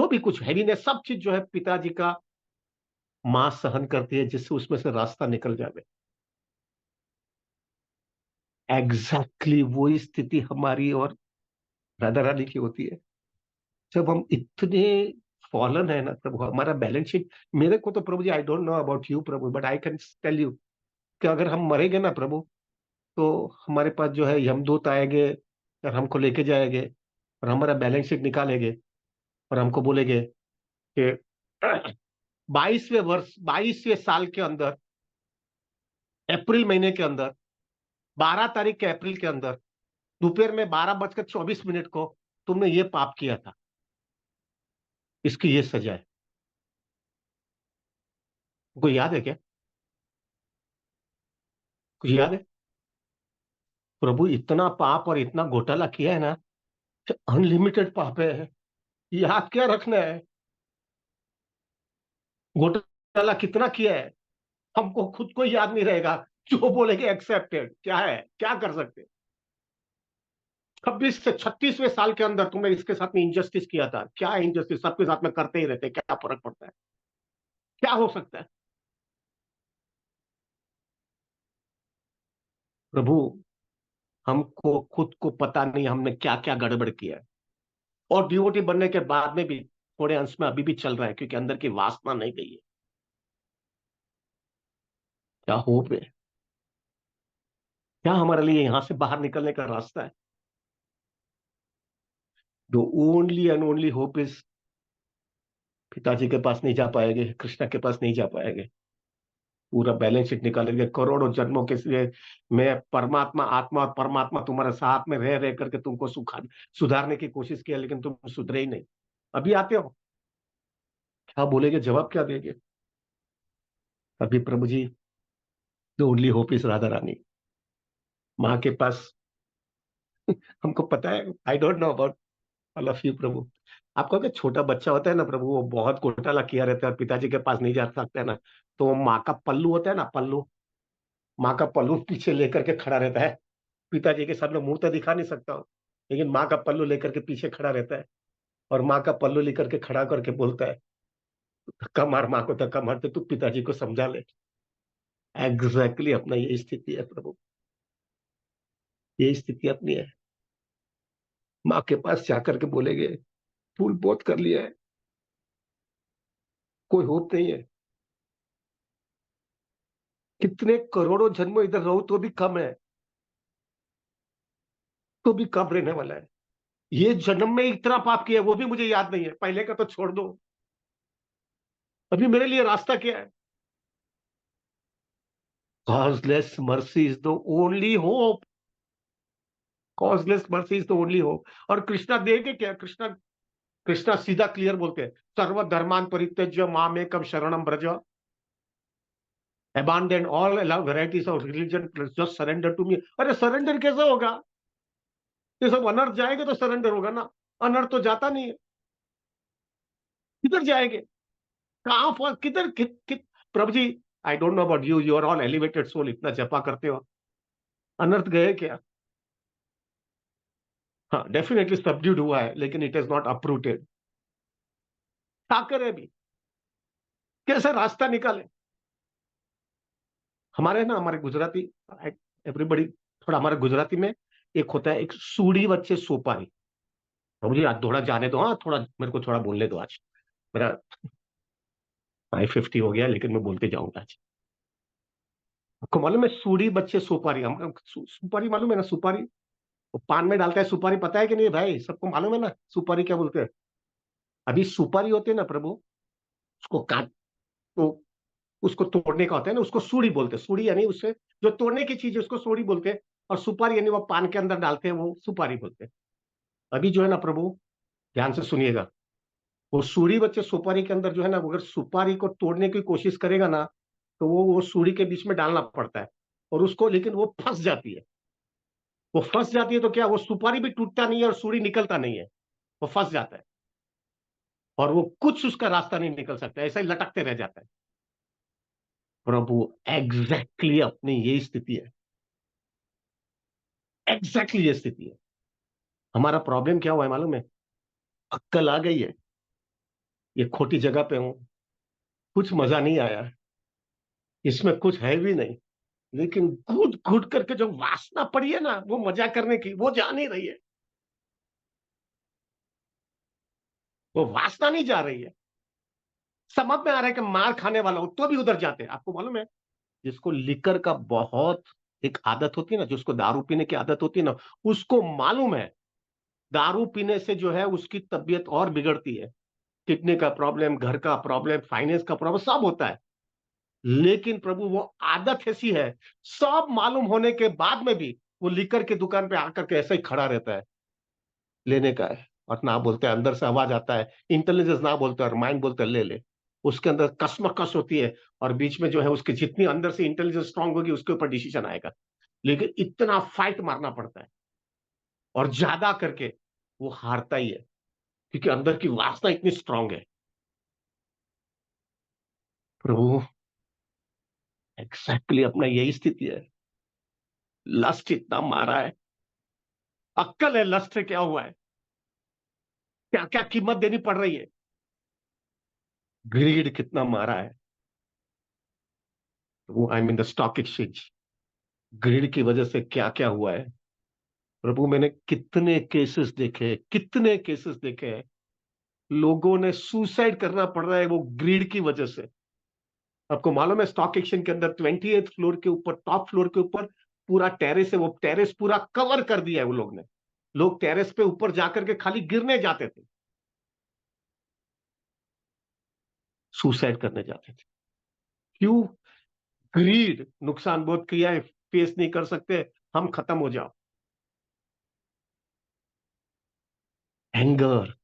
भी कुछ हैवीनेस, सब चीज जो है पिताजी का माँ सहन करती है, जिससे उसमें से रास्ता निकल जावे। एग्जैक्टली वही स्थिति हमारी और राधा रानी की होती है। जब हम इतने फॉलन है ना प्रभु, हमारा बैलेंस शीट, मेरे को तो प्रभु जी, I don't know about you प्रभु, but I can tell you कि अगर हम मरेंगे ना प्रभु, तो हमारे पास जो है यमदूत आएंगे और हमको लेके जाएंगे, और हमारा बैलेंस शीट निकालेंगे और हमको बोलेंगे कि 22वें वर्ष, 22वें साल के अंदर, अप्रैल महीने के अंदर, 12 तारीख के अप्रैल के अंदर, दोपहर में 12:24 को तुमने ये पाप किया था, इसकी ये सजा है। कोई याद है क्या? कुछ याद है? प्रभु, इतना पाप और इतना घोटाला किया है ना, अनलिमिटेड पाप है। याद क्या रखना है? घोटाला कितना किया है, हमको खुद को याद नहीं रहेगा। जो बोलेंगे एक्सेप्टेड, क्या है, क्या कर सकते? 26 से 36वें साल के अंदर तुमने इसके साथ में इंजस्टिस किया था। क्या इंजस्टिस, सबके साथ में करते ही रहते, क्या फर्क पड़ता है? क्या हो सकता है? प्रभु, हमको खुद को पता नहीं हमने क्या क्या गड़बड़ किया है। और डिवोटी बनने के बाद में भी थोड़े अंश में अभी भी चल रहा है, क्योंकि अंदर की वासना नहीं गई है। क्या होप है? क्या हमारे लिए यहां से बाहर निकलने का रास्ता है? The only and only hope is, पिताजी के पास नहीं जा पाएंगे, कृष्णा के पास नहीं जा पाएंगे, पूरा बैलेंस शीट निकालेंगे करोड़ों जन्मों के लिए। मैं परमात्मा, आत्मा और परमात्मा तुम्हारे साथ में रह रह करके तुमको सुधारने की कोशिश किया, लेकिन तुम सुधरे ही नहीं। अभी आते हो, क्या बोलेंगे, जवाब क्या देंगे? अभी प्रभु जी, the only hope is Radha Rani, माँ के पास। हमको पता है, I don't know about all of you प्रभु। आपका क्या छोटा बच्चा होता है ना प्रभु, वो बहुत घोटाला किया रहता है और पिताजी के पास नहीं जा सकता है ना, तो वो माँ का पल्लू होता है ना, पल्लू, माँ का पल्लू पीछे लेकर के खड़ा रहता है। पिताजी के सामने मुंह तो दिखा नहीं सकता हूँ, लेकिन माँ का पल्लू लेकर के पीछे खड़ा रहता है। और माँ का पल्लू लेकर के खड़ा करके बोलता है, धक्का मार, माँ को धक्का मारते तू पिताजी को समझा ले। एग्जैक्टली अपना ये स्थिति है प्रभु, ये स्थिति अपनी है। माँ के पास जाकर के बोलेंगे, फूल बहुत कर लिया है, कोई होप नहीं है, कितने करोड़ों जन्म इधर रहो तो भी कम है, तो भी कम रहने वाला है। ये जन्म में इतना पाप किया वो भी मुझे याद नहीं है, पहले का तो छोड़ दो। अभी मेरे लिए रास्ता क्या है? Causeless mercy is the only hope. Causeless mercy is the only hope. और कृष्णा देंगे क्या? कृष्णा, कृष्णा सीधा क्लियर बोलते हैं, सर्वधर्मान परित्यज्य मामेकम शरणम Braj, abandon all varieties of religion, just surrender to me। अरे सरेंडर कैसे होगा? ये सब अनर्थ जाएंगे तो सरेंडर होगा ना, अनर्थ तो जाता नहीं है। किधर जाएंगे? कहां पर, किधर प्रभु जी, I don't know about you, you are all elevated soul, इतना जपा करते हो, अनर्थ गए क्या? हाँ, डेफिनेटली सबड्यूड हुआ है, लेकिन इट इज नॉट अप्रूटेड। क्या करे अभी? कैसे रास्ता निकाले? हमारे ना, हमारे गुजराती, एवरीबडी, थोड़ा हमारे गुजराती में एक होता है एक सूढ़ी बच्चे सोपारी। प्रभु जी आज थोड़ा जाने दो, हाँ थोड़ा मेरे को थोड़ा बोलने दो आज। मेरा 550 हो गया लेकिन मैं बोलते जाऊंगा आज। आपको मालूम है सूढ़ी बच्चे सुपारी, हम सुपारी मालूम है ना, सुपारी वो पान में डालता है सुपारी, पता है कि नहीं भाई, सबको मालूम है ना सुपारी क्या बोलते हैं। अभी सुपारी होती है ना प्रभु, उसको काट, तो उसको तोड़ने का होता है ना, उसको सूढ़ी बोलते हैं। सूढ़ी यानी उससे जो तोड़ने की चीज है उसको सूढ़ी बोलते हैं, और सुपारी यानी वो पान के अंदर डालते हैं वो सुपारी बोलते हैं। अभी जो है ना प्रभु, ध्यान से सुनिएगा, वो सूढ़ी बच्चे सुपारी के अंदर जो है ना, अगर सुपारी को तोड़ने की कोशिश करेगा ना, तो वो सूढ़ी के बीच में डालना पड़ता है, और उसको लेकिन वो फंस जाती है। वो फंस जाती है तो क्या, वो सुपारी भी टूटता नहीं है और सूढ़ी निकलता नहीं है, वो फंस जाता है, और वो कुछ उसका रास्ता नहीं निकल सकता, ऐसा ही लटकते रह जाता है। प्रभु एग्जैक्टली अपनी यही स्थिति है, एग्जैक्टली ये स्थिति है। हमारा प्रॉब्लम क्या हुआ है मालूम है, अक्कल आ गई है, ये खोटी जगह पे हूं, कुछ मजा नहीं आया, इसमें कुछ है भी नहीं, लेकिन घुट घुट करके जो वासना पड़ी है ना वो मजा करने की, वो जा नहीं रही है, वो वासना नहीं जा रही है। समझ में आ रहा है कि मार खाने वाला हूं तो भी उधर जाते हैं। आपको मालूम है, जिसको लिकर का बहुत एक आदत होती है ना, जिसको दारू पीने की आदत होती है ना, उसको मालूम है दारू पीने से जो है उसकी तबीयत और बिगड़ती है, किडनी का प्रॉब्लम, घर का प्रॉब्लम, फाइनेंस का प्रॉब्लम, सब होता है। लेकिन प्रभु वो आदत ऐसी है, सब मालूम होने के बाद में भी वो लिकर के दुकान पे आकर के ऐसा ही खड़ा रहता है, लेने का है, और ना बोलते हैं, अंदर से आवाज आता है, इंटेलिजेंस ना बोलते और माइंड बोलते ले ले। उसके अंदर कसमकस होती है, और बीच में जो है उसकी जितनी अंदर से इंटेलिजेंस स्ट्रांग होगी उसके ऊपर डिसीजन आएगा। लेकिन इतना फाइट मारना पड़ता है, और ज्यादा करके वो हारता ही है, क्योंकि अंदर की वासना इतनी स्ट्रांग है। प्रभु एग्जैक्टली अपना यही स्थिति है, लस्ट इतना मारा है, अक्कल है लस्ट से क्या हुआ है, क्या क्या कीमत देनी पड़ रही है, ग्रीड कितना मारा है। वो I mean the stock exchange, greed की वजह से क्या क्या हुआ है। प्रभु मैंने कितने केसेस देखे, कितने केसेस देखे हैं, लोगों ने सुसाइड करना पड़ रहा है वो ग्रीड की वजह से। आपको मालूम है स्टॉक एक्सचेंज के अंदर 28th फ्लोर के ऊपर, टॉप फ्लोर के ऊपर पूरा टेरेस है, वो टेरेस पूरा कवर कर दिया है वो लोग ने। लोग टेरेस पे ऊपर जाकर के खाली गिरने जाते थे, सुसाइड करने जाते थे। क्यों? ग्रीड, नुकसान बहुत किया है, फेस नहीं कर सकते, हम खत्म हो जाओ। एंगर,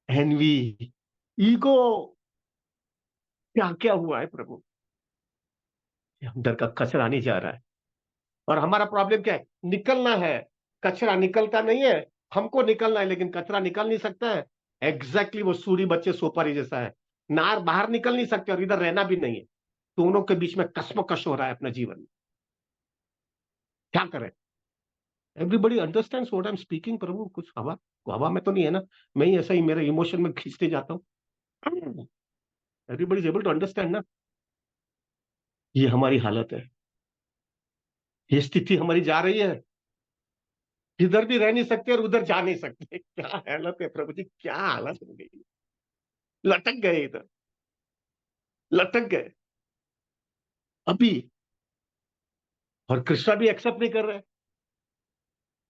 एनवी, ईगो, क्या क्या हुआ है प्रभु, ये अंदर का कचरा नहीं जा रहा है। और हमारा प्रॉब्लम क्या है, निकलना है, कचरा निकलता नहीं है, हमको निकलना है लेकिन कचरा निकल नहीं सकता है। एग्जैक्टली वो सूरी बच्चे सोपारी जैसा है, नार बाहर निकल नहीं सकते और इधर रहना भी नहीं है, दोनों के बीच में कश्मकश हो रहा है अपने जीवन में। क्या करें? Everybody understands what I am speaking प्रभु, कुछ हवा, हवा में तो नहीं है ना, मैं ही ऐसा ही मेरे इमोशन में खींचते जाता हूँ। Everybody is able to understand ना, ये हमारी हालत है, ये स्थिति हमारी जा रही है, इधर भी रह नहीं सकते और उधर जा नहीं सकते। क्या हालत है प्रभु जी, क्या हालत हो गई, लटक गए इधर, लटक गए अभी। और कृष्णा भी एक्सेप्ट नहीं कर रहे।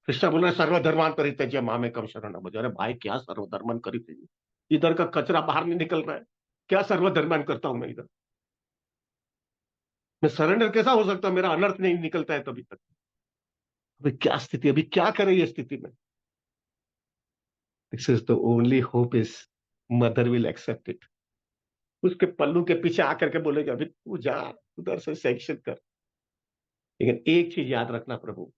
कृष्णा बोल रहे सर्वधर्मान परित्यज्य मामेकम शरणम भज। अरे भाई क्या सर्वधर्मान परित्यज्य, इधर का कचरा बाहर नहीं निकल रहा है, क्या सर्वधर्मान करता हूं मैं इधर, मैं सरेंडर कैसा हो सकता हूं, मेरा अनर्थ नहीं निकलता है तभी तक। अभी क्या स्थिति, अभी क्या करे ये स्थिति में। This is the only hope is mother will accept it. उसके पल्लू के पीछे आकर के बोलेगा अभी तू जा, उधर से सेक्शन कर। लेकिन एक चीज याद रखना प्रभु,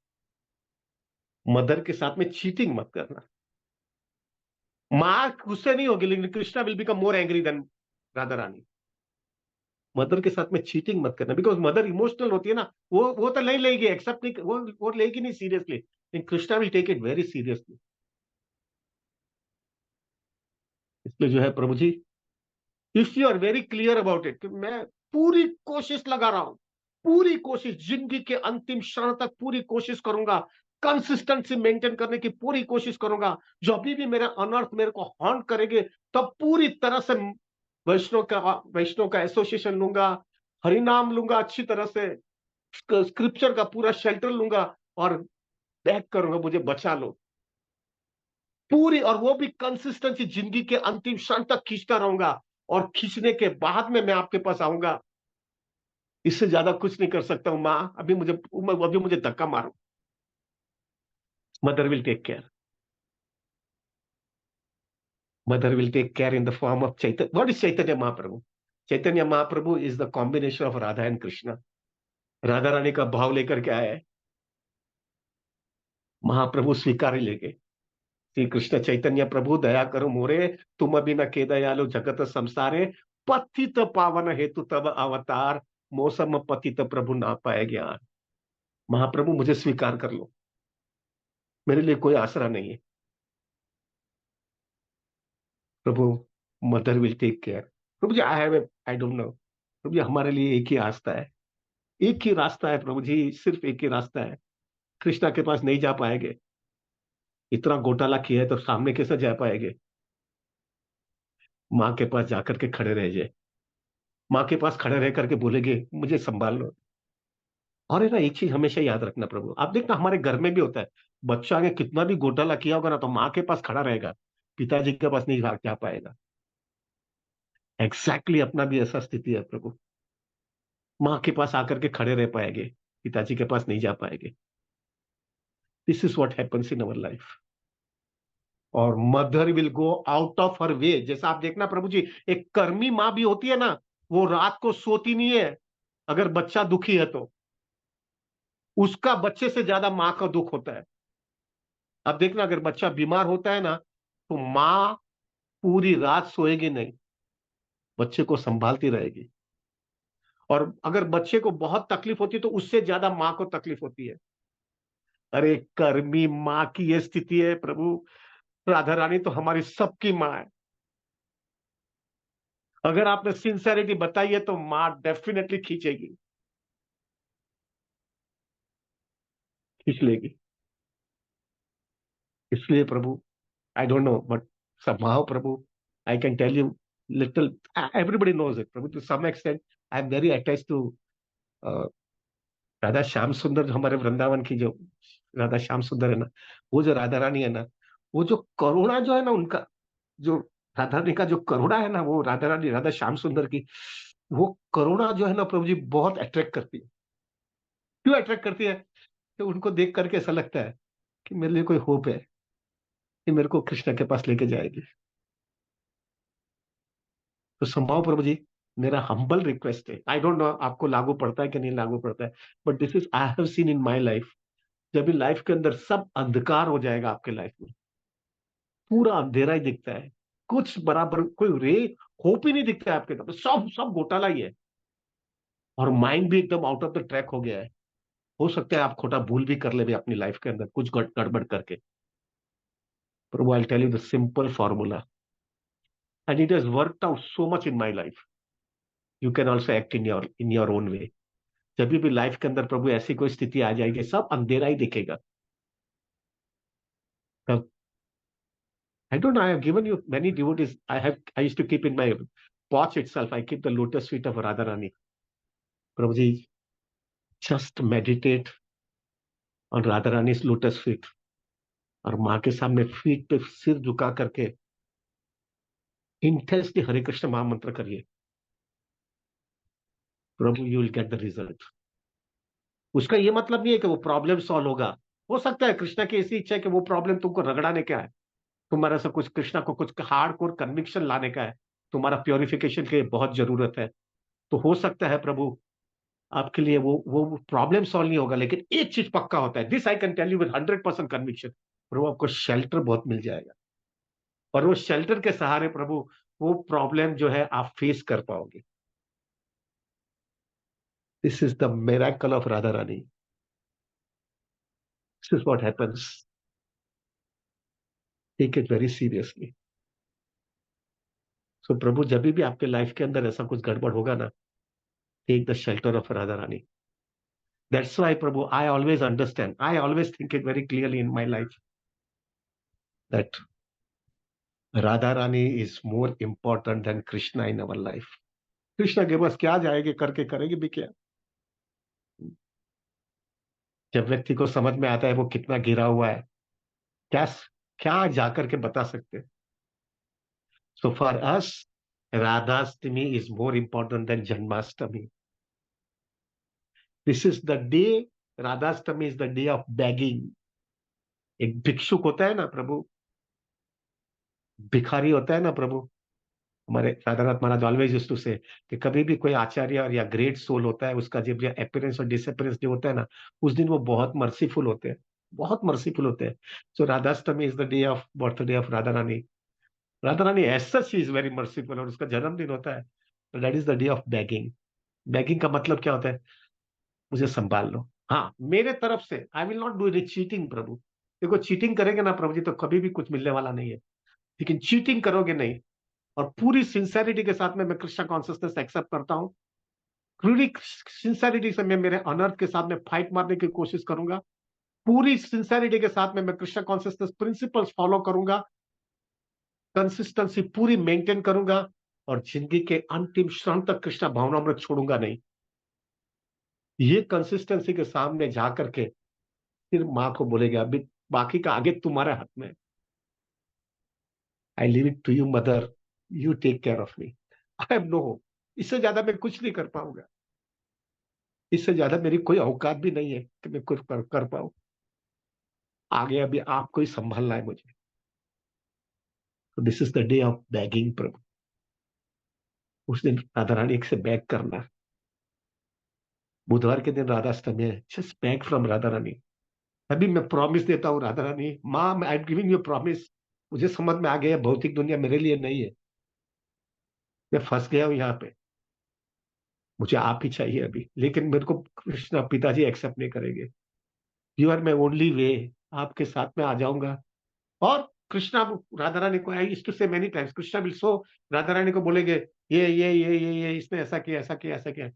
मदर के साथ में चीटिंग मत करना। मां गुस्से नहीं होगी लेकिन Krishna will become more angry than Radha Rani. Mother के साथ में चीटिंग मत करना, बिकॉज मदर इमोशनल होती है ना, वो तो नहीं लेगी, एक्सेप्ट नहीं, वो लेगी नहीं सीरियसली, लेकिन Krishna will take it very seriously. इसलिए जो है प्रभु जी, if you are very clear about it कि मैं पूरी कोशिश लगा रहा हूं, पूरी कोशिश, जिंदगी के अंतिम क्षण तक पूरी कोशिश करूंगा कंसिस्टेंसी मेंटेन करने की पूरी कोशिश करूंगा। जो अभी भी मेरा अनर्थ मेरे को हॉन्ट करेंगे, तब पूरी तरह से वैष्णव का एसोसिएशन लूंगा, हरिनाम लूंगा, अच्छी तरह से स्क्रिप्चर का पूरा शेल्टर लूंगा और बैक करूंगा, मुझे बचा लो पूरी। और वो भी कंसिस्टेंसी जिंदगी के अंतिम क्षण तक खींचता रहूंगा, और खींचने के बाद में मैं आपके पास आऊंगा। इससे ज्यादा कुछ नहीं कर सकता हूं माँ, अभी मुझे धक्का मारो। Mother will take care. Mother will take care in the form of Chaitanya. What is Chaitanya Mahaprabhu? Chaitanya Mahaprabhu is the combination of Radha and Krishna. Radha Rani का भाव लेकर के आया है, महाप्रभु स्वीकार ही लेके। श्री कृष्ण चैतन्य प्रभु दया करो मोरे, तुम अभी न के दयालु जगत संसारे, पतित पावन हेतु तब अवतार, मौसम पतित प्रभु ना पाए ज्ञान। महाप्रभु मुझे स्वीकार कर लो, मेरे लिए कोई आसरा नहीं है। प्रभु, मदर विल टेक केयर। प्रभु जी, आई डोंट नो। प्रभु जी, हमारे लिए एक ही रास्ता है, एक ही रास्ता है प्रभु जी, सिर्फ एक ही रास्ता है। कृष्णा के पास नहीं जा पाएंगे, इतना घोटाला किया है तो सामने कैसे जा पाएंगे? माँ के पास जाकर के खड़े रह जाए, माँ के पास खड़े रह करके बोलेंगे मुझे संभाल लो। और है ना, एक चीज हमेशा याद रखना प्रभु, आप देखना हमारे घर में भी होता है, बच्चा आगे कितना भी घोटाला किया होगा ना, तो माँ के पास खड़ा रहेगा, पिताजी के पास नहीं जा पाएगा। एग्जैक्टली अपना भी ऐसा स्थिति है प्रभु, माँ के पास आकर के खड़े रह पाएंगे, पिताजी के पास नहीं जा पाएंगे। This is what happens in our life. और mother will go out of her way. जैसा आप देखना प्रभु जी, एक कर्मी माँ भी होती है ना, वो रात को सोती नहीं है अगर बच्चा दुखी है तो। उसका बच्चे से ज्यादा माँ का दुख होता है। अब देखना, अगर बच्चा बीमार होता है ना, तो माँ पूरी रात सोएगी नहीं, बच्चे को संभालती रहेगी। और अगर बच्चे को बहुत तकलीफ होती है तो उससे ज्यादा माँ को तकलीफ होती है। अरे कर्मी माँ की ये स्थिति है प्रभु। राधा रानी तो हमारी सबकी माँ है। अगर आपने सिंसेरिटी बताई है तो माँ डेफिनेटली खींचेगी, खींच लेगी। इसलिए प्रभु, I don't know but somehow प्रभु, I can tell you little, everybody knows it प्रभु, to some extent I am very attached to Radha Shyam Sundar. जो हमारे वृंदावन की जो राधा श्याम सुंदर है ना, वो जो राधा रानी है ना, वो जो करुणा जो है ना उनका, जो राधा रानी का जो करुणा है ना, वो राधा रानी राधा श्याम सुंदर की वो करुणा जो है ना प्रभु जी, बहुत अट्रैक्ट करती है। क्यों अट्रैक्ट करती है? कि उनको देख करके ऐसा लगता है कि मेरे लिए कोई होप है, कि मेरे को कृष्ण के पास लेके जाएगी। तो संभव प्रभु जी, मेरा हम्बल रिक्वेस्ट है, आई डोंट नो आपको लागू पड़ता है कि नहीं लागू पड़ता है, but this is I have seen in my life. जब भी लाइफ के अंदर सब अंधकार हो जाएगा आपके लाइफ में, पूरा अंधेरा ही दिखता है, कुछ बराबर कोई रे होप ही नहीं दिखता है आपके तरफ, सब सब घोटाला ही है, और माइंड भी एकदम आउट ऑफ द ट्रैक हो गया है। हो सकता है आप खोटा भूल भी कर ले भी अपनी लाइफ के अंदर कुछ गड़बड़ करके। प्रभु, I tell you the simple formula, and it has worked out so much in my life. You can also act in your own way. जब भी लाइफ के अंदर प्रभु ऐसी कोई स्थिति आ जाएगी, सब अंधेरा ही दिखेगा। तब I don't know, I have given you many devotees, I used to keep in my watch itself, I keep the lotus feet of Radharani. Prabhuji, just meditate on Radharani's lotus feet, और माँ के सामने feet पे सिर झुका करके intensely हरे कृष्ण महामंत्र करिए। प्रभु, you will get the result. उसका ये मतलब नहीं है कि वो प्रॉब्लम सॉल्व होगा। हो सकता है कृष्णा की ऐसी इच्छा है कि वो प्रॉब्लम तुमको रगड़ाने का है, तुम्हारा से कुछ कृष्णा को कुछ हार्ड कोर कन्विक्शन लाने का है, तुम्हारा प्योरिफिकेशन की बहुत जरूरत है। तो हो सकता है प्रभु, आपके लिए वो प्रॉब्लम सॉल्व नहीं होगा, लेकिन एक चीज पक्का होता है, this I can tell you with 100% conviction, प्रभु आपको शेल्टर बहुत मिल जाएगा। और वो शेल्टर के सहारे प्रभु, वो प्रॉब्लम जो है आप फेस कर पाओगे। This is the miracle of Radha Rani. This is what happens. Take it very seriously. So प्रभु, जब भी आपके लाइफ के अंदर ऐसा कुछ गड़बड़ होगा ना, take the shelter of Radha Rani. That's why, Prabhu, I always understand. I always think it very clearly in my life that Radha Rani is more important than Krishna in our life. Krishna के बस क्या जाएगी, करके करेगी भी क्या? जब व्यक्ति को समझ में आता है वो कितना गिरा हुआ है, क्या क्या जाकर के बता सकते हैं? So for us, Radhastami is more important than Janmashtami. This is the day, Radhastami is the day of begging. एक भिक्षुक होता है ना प्रभु, भिखारी होता है ना प्रभु, हमारे राधानाथ महाराज ऑलवेज यूज्ड टू से कि कभी भी कोई आचार्य और या ग्रेट सोल होता है, उसका जब अपीयरेंस और डिसअपीयरेंस डे होता है ना, उस दिन वो बहुत मर्सीफुल होते हैं, बहुत मर्सीफुल होते हैं. So Radhashtami is the day of birthday of Radha Rani. Radha Rani as such is very merciful, और उसका जन्मदिन होता है, तो that is the day of begging. Begging का मतलब क्या होता है? मुझे संभाल लो. हाँ, मेरे तरफ से I will not do any cheating प्रभु. देखो, चीटिंग करेंगे ना प्रभु जी तो कभी भी कुछ मिलने वाला नहीं है. लेकिन चीटिंग करोगे नहीं, और पूरी सिंसेरिटी के साथ में मैं कृष्णा कॉन्सियसनेस एक्सेप्ट करता हूं, पूरी सिंसेरिटी से मैं मेरे अनर्थ के साथ में फाइट मारने की कोशिश करूंगा, पूरी सिंसेरिटी के साथ में मैं कृष्णा कॉन्सियसनेस प्रिंसिपल्स फॉलो करूंगा, कंसिस्टेंसी पूरी मेंटेन करूंगा, और जिंदगी के अंतिम क्षण तक कृष्णा भावनामृत छोड़ूंगा नहीं. ये कंसिस्टेंसी के सामने जाकर के फिर माँ को बोलेगा, अभी बाकी का आगे तुम्हारे हाथ में, I leave it to you mother, you take care of me, I have no hope. इससे ज्यादा मैं कुछ नहीं कर पाऊंगा, इससे ज्यादा मेरी कोई औकात भी नहीं है कि मैं कुछ कर पाऊं. आगे अभी आपको ही संभालना है मुझे. तो this is the day of begging प्रभु. उस दिन राधा रानी से बैग करना. बुधवार के दिन राधाष्टमी है, just bag from Radha Rani. अभी मैं प्रॉमिस देता हूँ राधा रानी, माँ, I am giving you promise. मुझे समझ में आ गया भौतिक दुनिया मेरे लिए नहीं है, मैं फंस गया हूं यहाँ पे, मुझे आप ही चाहिए अभी. लेकिन मेरे को कृष्णा पिताजी एक्सेप्ट नहीं करेंगे. You are my only way, आपके साथ में आ जाऊंगा. और कृष्णा, राधा रानी को, आई यूज्ड टू से मेनी टाइम्स, कृष्णा विल सो, राधा रानी को बोलेंगे ये इसने ऐसा किया, ऐसा किया, ऐसा किया.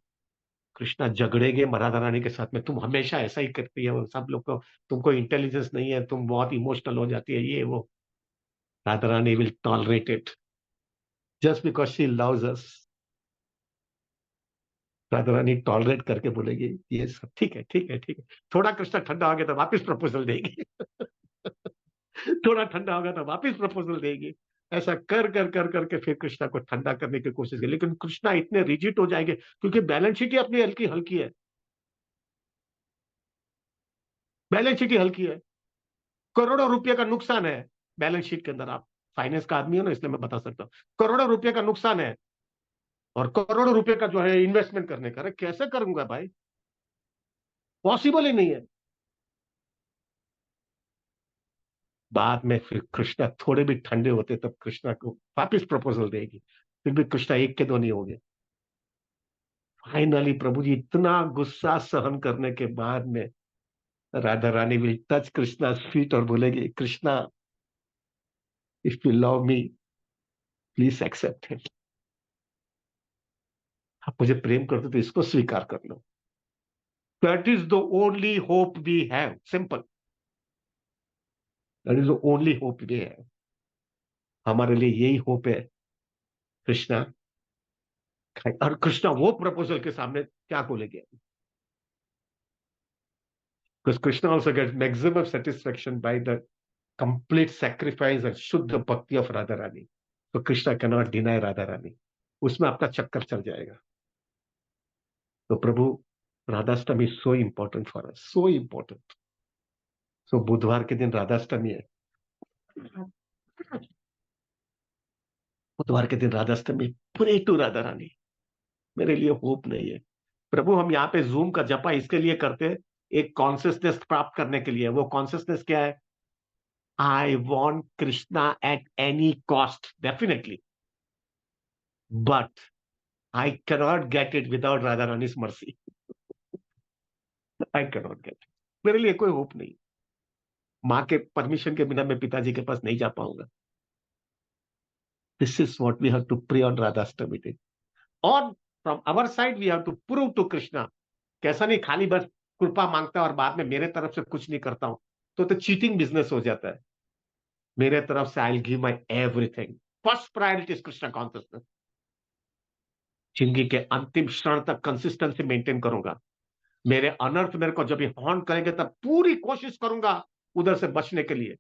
कृष्णा झगड़ेंगे राधा रानी के साथ में, तुम हमेशा ऐसा ही करती है, वो सब लोग को, तुमको इंटेलिजेंस नहीं है, तुम बहुत इमोशनल हो जाती है, ये वो. Radha Rani will tolerate it just because she loves us. Radha Rani tolerate करके बोलेगी ये सब ठीक है, ठीक है, ठीक है. थोड़ा कृष्णा ठंडा हो गया तो वापिस प्रपोजल देगी. थोड़ा ठंडा होगा तो वापिस प्रपोजल देगी. ऐसा कर कर कर करके फिर कृष्णा को ठंडा करने की कोशिश की, लेकिन कृष्णा इतने रिजिड हो जाएंगे क्योंकि बैलेंस शीट ही अपनी हल्की हल्की है. बैलेंस शीट ही हल्की है, करोड़ों रुपए का नुकसान है बैलेंस शीट के अंदर. आप फाइनेंस का आदमी हो ना, इसलिए मैं बता सकता हूँ. करोड़ों रुपए का नुकसान है, और करोड़ों रुपए का जो है इन्वेस्टमेंट करने का. अरे कैसे करूंगा भाई, पॉसिबल ही नहीं है. बाद में फिर कृष्णा थोड़े भी ठंडे होते तब कृष्णा को वापिस प्रपोजल देगी, फिर भी कृष्णा एक के दो नहीं हो गए. फाइनली प्रभु जी इतना गुस्सा सहन करने के बाद में Radha Rani will touch Krishna feet और बोलेगी, Krishna, if you love me please accept him. आप मुझे प्रेम करते तो इसको स्वीकार कर लो. That is the only hope we have, simple. That is the only hope we have. हमारे लिए यही होप है कृष्णा. और कृष्णा वो प्रपोजल के सामने क्या बोलेंगे? Because Krishna also gets maximum satisfaction by the complete sacrifice and Shuddha Bhakti of Radharani. So Krishna cannot deny Radharani. उसमें आपका चक्कर चल जाएगा. तो प्रभु, Radhashtami so important for us, so important. So बुधवार के दिन राधाष्टमी है. बुधवार के दिन राधाष्टमी, प्रे टू राधा रानी. मेरे लिए होप नहीं है प्रभु. हम यहाँ पे जूम का जपा इसके लिए करते हैं, एक कॉन्सियसनेस प्राप्त करने के लिए. वो कॉन्सियसनेस क्या है? I want Krishna at any cost, definitely, but I cannot get it without Radha Rani's mercy. I cannot get it. मेरे लिए कोई होप नहीं. माँ के परमिशन के बिना मैं पिताजी के पास नहीं जा पाऊंगा. This is what we have to pray on Radhastami day. और from our side we have to prove to Krishna. कैसा नहीं खाली बस कृपा मांगता है और बाद में मेरे तरफ से कुछ नहीं करता हूं, तो चीटिंग बिजनेस हो जाता है। मेरे तरफ से I give my everything. First priority Krishna consciousness. जिंदगी के अंतिम क्षण तक कंसिस्टेंसी मेंटेन करूंगा। मेरे अनर्थ मेरे को जब ये हॉर्न करेंगे तब पूरी कोशिश करूंगा उधर से बचने के लिए।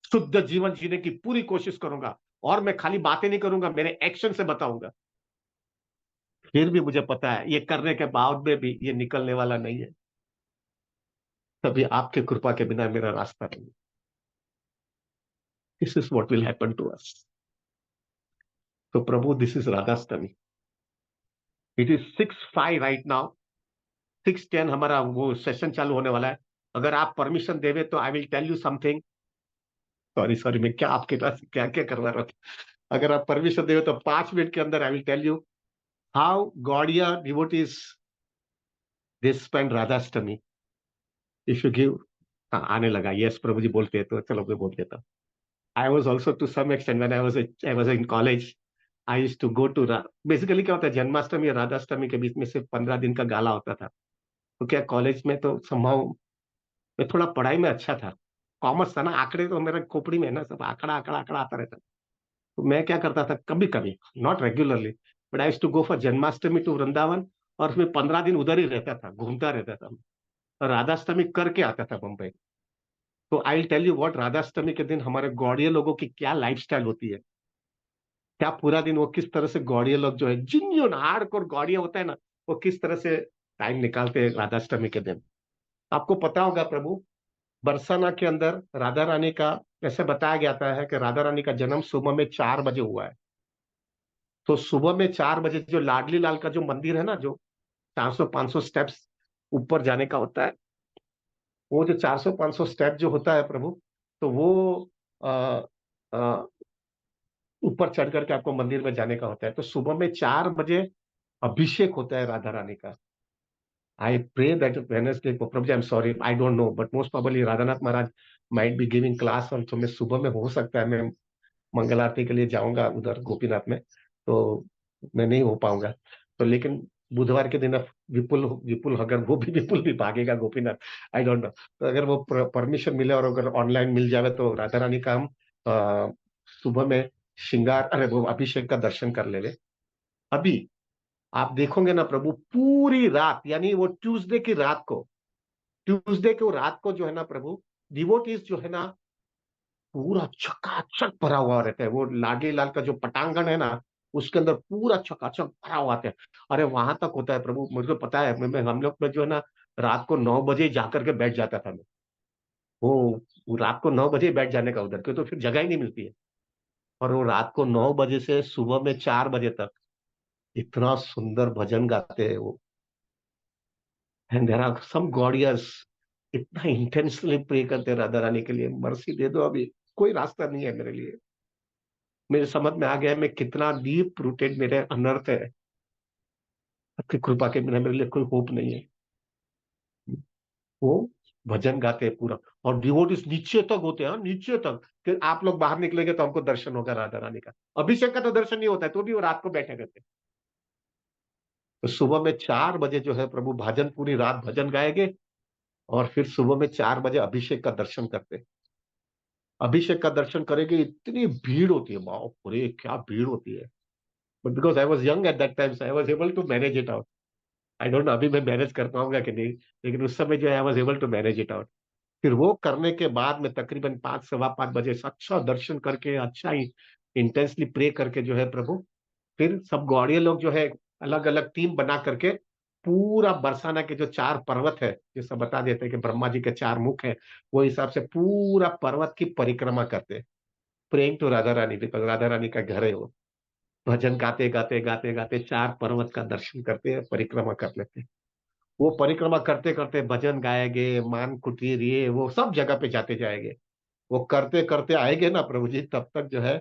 शुद्ध जीवन जीने की पूरी कोशिश करूंगा। और मैं खाली बातें नहीं करूंगा, मेरे एक्शन से बताऊंगा। फिर भी मुझे पता है ये करने के बाद में भी ये निकलने वाला नहीं है। तभी आपके कृपा के बिना मेरा रास्ता नहीं। This is what will happen to us. तो प्रभु, this is Radhashtami. It is 6:05 right now. 6:10 हमारा वो सेशन चालू होने वाला है। अगर आप परमिशन देवे तो I will tell you something. Sorry sorry, मैं क्या आपके पास क्या क्या करवा रहा था। अगर आप परमिशन देवे तो 5 मिनट के अंदर I will tell you how Gaudiya devotees they spend Radhashtami. If you give. हाँ, आने लगा। यस प्रभु जी बोलते हैं तो चलो मैं बोल देता हूँ। I was also to some extent when I was in college. I used to go to. Basically क्या होता है, जन्माष्टमी और राधाष्टमी के बीच में सिर्फ 15 दिन का गाला होता था। तो क्या कॉलेज में तो संभव, मैं थोड़ा पढ़ाई में अच्छा था। कॉमर्स था ना, आंकड़े तो मेरे खोपड़ी में है ना, सब आंकड़ा आंकड़ा आंकड़ा आता रहता। तो मैं क्या करता था, कभी कभी, not regularly, but I to go for Janmashtami to Vrindavan. और उसमें 15 दिन उधर ही रहता था, घूमता रहता था। और राधाष्टमी करके आता था बम्बई। तो I tell you what, Radhashtami के दिन हमारे गौड़िया लोगों की क्या लाइफस्टाइल होती है। क्या पूरा दिन वो किस तरह से गौड़िया लोग जो है, जिन्योन हार्डकोर गौड़िया होता है ना, वो किस तरह से टाइम निकालते हैं राधाष्टमी के दिन। आपको पता होगा प्रभु, बरसाना के अंदर राधा रानी का ऐसे बताया जाता है कि राधा रानी का जन्म सुबह में 4 बजे हुआ है। तो सुबह में 4 बजे जो लाडली लाल का जो मंदिर है ना, जो 400-500 स्टेप्स ऊपर जाने का होता है, वो जो 400-500 स्टेप जो होता है प्रभु, तो वो आ, आ, ऊपर चढ़ करके आपको मंदिर में जाने का होता है। तो सुबह में 4 बजे अभिषेक होता है राधा रानी का। आई प्रे दैट वेडनेसडे को, प्रभु जी I am sorry, I don't know, but most probably Radhanath Maharaj might be giving class. और तो मैं सुबह में, हो सकता है मैं मंगल आरती के लिए जाऊंगा उधर गोपीनाथ में, तो मैं नहीं हो पाऊंगा। तो लेकिन बुधवार के दिन अब विपुल विपुल, अगर वो भी विपुल भी भागेगा गोपीनाथ, आई डोंट नो। तो अगर वो परमिशन मिले और अगर ऑनलाइन मिल जाए तो राधा रानी का हम सुबह में श्रृंगार, अरे वो अभिषेक का दर्शन कर ले। अभी आप देखोगे ना प्रभु, पूरी रात, यानी वो ट्यूसडे की रात को, ट्यूसडे को रात को जो है ना प्रभु, डिवोटीज जो है ना, पूरा चकाचक भरा हुआ रहता है। वो लाडी लाल का जो पटांगण है ना, उसके अंदर पूरा चकाचक भरा हुआ आता है। अरे वहां तक होता है प्रभु, मुझे पता है। हम लोग में जो है ना, रात को 9 बजे जाकर के बैठ जाता था मैं। वो रात को 9 बजे ही बैठ जाने का उधर, क्यों, तो फिर जगह ही नहीं मिलती है। और वो रात को 9 बजे से सुबह में 4 बजे तक इतना सुंदर भजन गाते हैं वो। एंड देयर आर सम गॉडियर्स इतना इंटेंसली प्रे करते हैं राधा रानी के लिए, मर्सी दे दो, अभी कोई रास्ता नहीं है मेरे लिए। मेरे समझ में आ गया है मैं कितना डीप रूटेड मेरे अनर्थ है। आपकी कृपा के बिना मेरे लिए कोई होप नहीं है। वो भजन गाते हैं पूरा। और डिवोटीज नीचे तक होते हैं, हाँ, नीचे तक, कि आप लोग बाहर निकलेंगे तो हमको दर्शन होगा राधा रानी का। अभिषेक का तो दर्शन नहीं होता है, तो भी वो रात को बैठे रहते हैं। तो सुबह में 4 बजे जो है प्रभु, भजन, पूरी रात भजन गाएंगे। और फिर सुबह में 4 बजे अभिषेक का दर्शन करते हैं। अभिषेक का दर्शन करेंगे, इतनी भीड़ होती है, बाप रे क्या भीड़ होती है। But because I was young at that time, I was able to manage it out. I don't know अभी मैं मैनेज कर पाऊंगा कि नहीं, लेकिन उस समय जो है I was able to manage it out. फिर वो करने के बाद में तकरीबन 5, 5:15 बजे अच्छा दर्शन करके, अच्छा ही इंटेंसली प्रे करके जो है प्रभु, फिर सब गौड़िए लोग जो है अलग अलग टीम बना करके पूरा बरसाना के जो 4 पर्वत है, जो सब बता देते हैं कि ब्रह्मा जी के 4 मुख है, वो हिसाब से पूरा पर्वत की परिक्रमा करते हैं। Praying to Radha Rani, because Radha Rani का घर है वो। भजन गाते गाते गाते गाते 4 पर्वत का दर्शन करते हैं, परिक्रमा कर लेते हैं। वो परिक्रमा करते करते भजन गाएंगे, मान कुटीर, ये वो सब जगह पे जाते जाएंगे। वो करते करते आएंगे ना प्रभु जी, तब तक जो है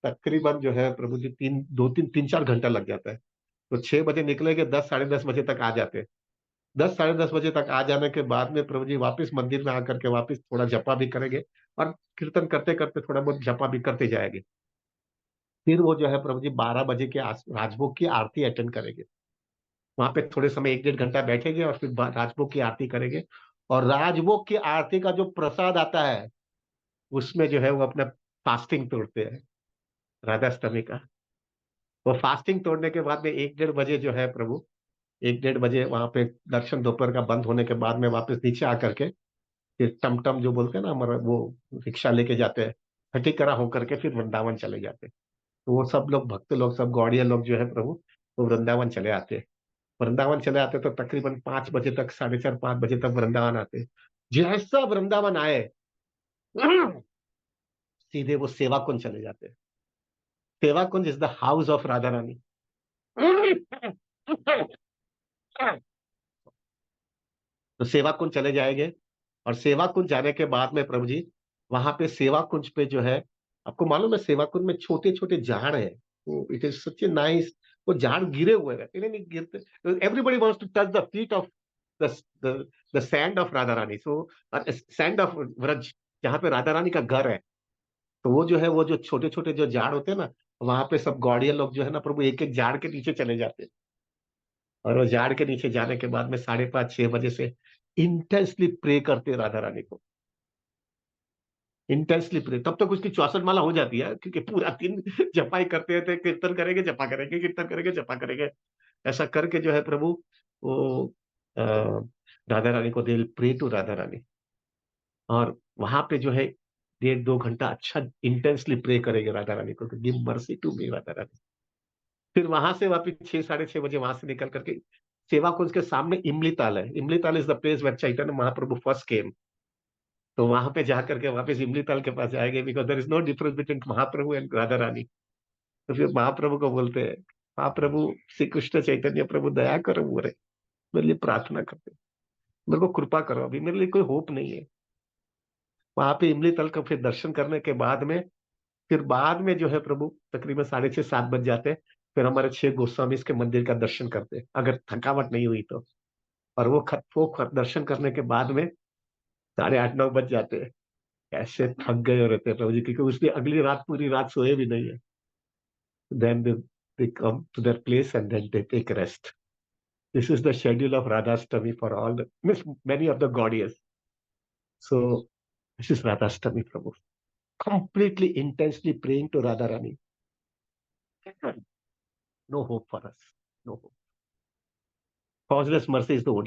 तकरीबन जो है प्रभु जी, 3, 2, 3, 4 घंटा लग जाता है। तो 6 बजे निकलेंगे, 10, साढ़े 10 बजे तक आ जाते हैं। 10, साढ़े 10 बजे तक आ जाने के बाद में प्रभु जी वापस मंदिर में आकर के वापस थोड़ा जपा भी करेंगे। और कीर्तन करते करते थोड़ा बहुत जपा भी करते जाएंगे। फिर वो जो है प्रभु जी 12 बजे के राजभोग की आरती अटेंड करेंगे। वहां पे थोड़े समय 1 डेढ़ घंटा बैठेंगे और फिर राजभोग की आरती करेंगे। और राजभोग की आरती का जो प्रसाद आता है, उसमें जो है वो अपना फास्टिंग तोड़ते हैं राधाष्टमी का। वो फास्टिंग तोड़ने के बाद में 1 डेढ़ बजे जो है प्रभु, 1 डेढ़ बजे वहां पे दर्शन दोपहर का बंद होने के बाद में वापस नीचे आकर के फिर टमटम जो बोलते हैं ना हमारा, वो रिक्शा लेके जाते हैं, खटीकरा होकर के फिर वृंदावन चले जाते हैं। तो वो सब लोग भक्त लोग, सब गौड़िया लोग जो है प्रभु, वो वृंदावन चले आते हैं। वृंदावन चले आते तो तकरीबन 5 बजे तक, 4:30 5 बजे तक वृंदावन आते। जैसा वृंदावन आए सीधे वो सेवा कुंज चले जाते। Seva Kunj is the house of Radha Rani. तो सेवा कुंज चले जाएंगे। और सेवा कुंज जाने के बाद में प्रभु जी, वहां पे सेवा कुंज पे जो है, आपको मालूम है सेवा कुंज में छोटे छोटे झाड़ है। It is such a nice. वो झाड़ गिरे हुए रहते नहीं, नहीं गिरते। Everybody wants to touch the feet of the the sand of Radha Rani, so sand of Vraj, जहाँ पे राधा रानी का घर है। तो वो जो है, वो जो छोटे छोटे जो झाड़ होते हैं ना, वहां पे सब गौड़िया लोग जो है ना प्रभु, एक एक झाड़ के नीचे चले जाते हैं। और वो झाड़ के नीचे जाने के बाद में 5:30 6 बजे से इंटेंसली प्रे करते हैं राधा रानी को। इंटेंसली प्रे, तब तक उसकी 64 माला हो जाती है, क्योंकि पूरा दिन जपाई करते थे, कीर्तन करेंगे जपा करेंगे, कीर्तन करेंगे जपा करेंगे। ऐसा करके जो है प्रभु, वो अ, राधा रानी को, दे प्रे टू राधा रानी। और वहां पे जो है 1.5 2 घंटा अच्छा इंटेंसली प्रे करेंगे राधा रानी को, give mercy to me Radha Rani. फिर वहां से वापिस 6 साढ़े 6 बजे वहां से निकल करके सेवा कुंज के सामने इमली ताल है। Imli Tal is the place where Chaitanya Mahaprabhu first came. तो वहां पे जाकर के वापस इमली ताल के पास जाएंगे, because there is no difference between Mahaprabhu and Radha Rani. तो फिर महाप्रभु को बोलते हैं, महाप्रभु श्री कृष्ण चैतन्य प्रभु दया करो, बोले मेरे लिए प्रार्थना करते, मेरे को कृपा करो, अभी मेरे लिए कोई होप नहीं है। वहां पे इमली तल का फिर दर्शन करने के बाद में, फिर बाद में जो है प्रभु तकरीबन 6:30 7 बज जाते हैं। फिर हमारे 6 गोस्वामी के मंदिर का दर्शन करते हैं, अगर थकावट नहीं हुई तो। और दर्शन करने के बाद में 8:30 9 बज जाते हैं। ऐसे थक गए रहते हैं प्रभु जी, क्योंकि उसकी अगली रात पूरी रात सोए भी नहीं है। Then they come to their place and then they take rest. This is the schedule of Radhastami for all the, means many of the Gaudias. So this is Radhastami, Prabhu. Completely intensely praying to Radharani. No hope for us. No hope. Causeless mercy is the only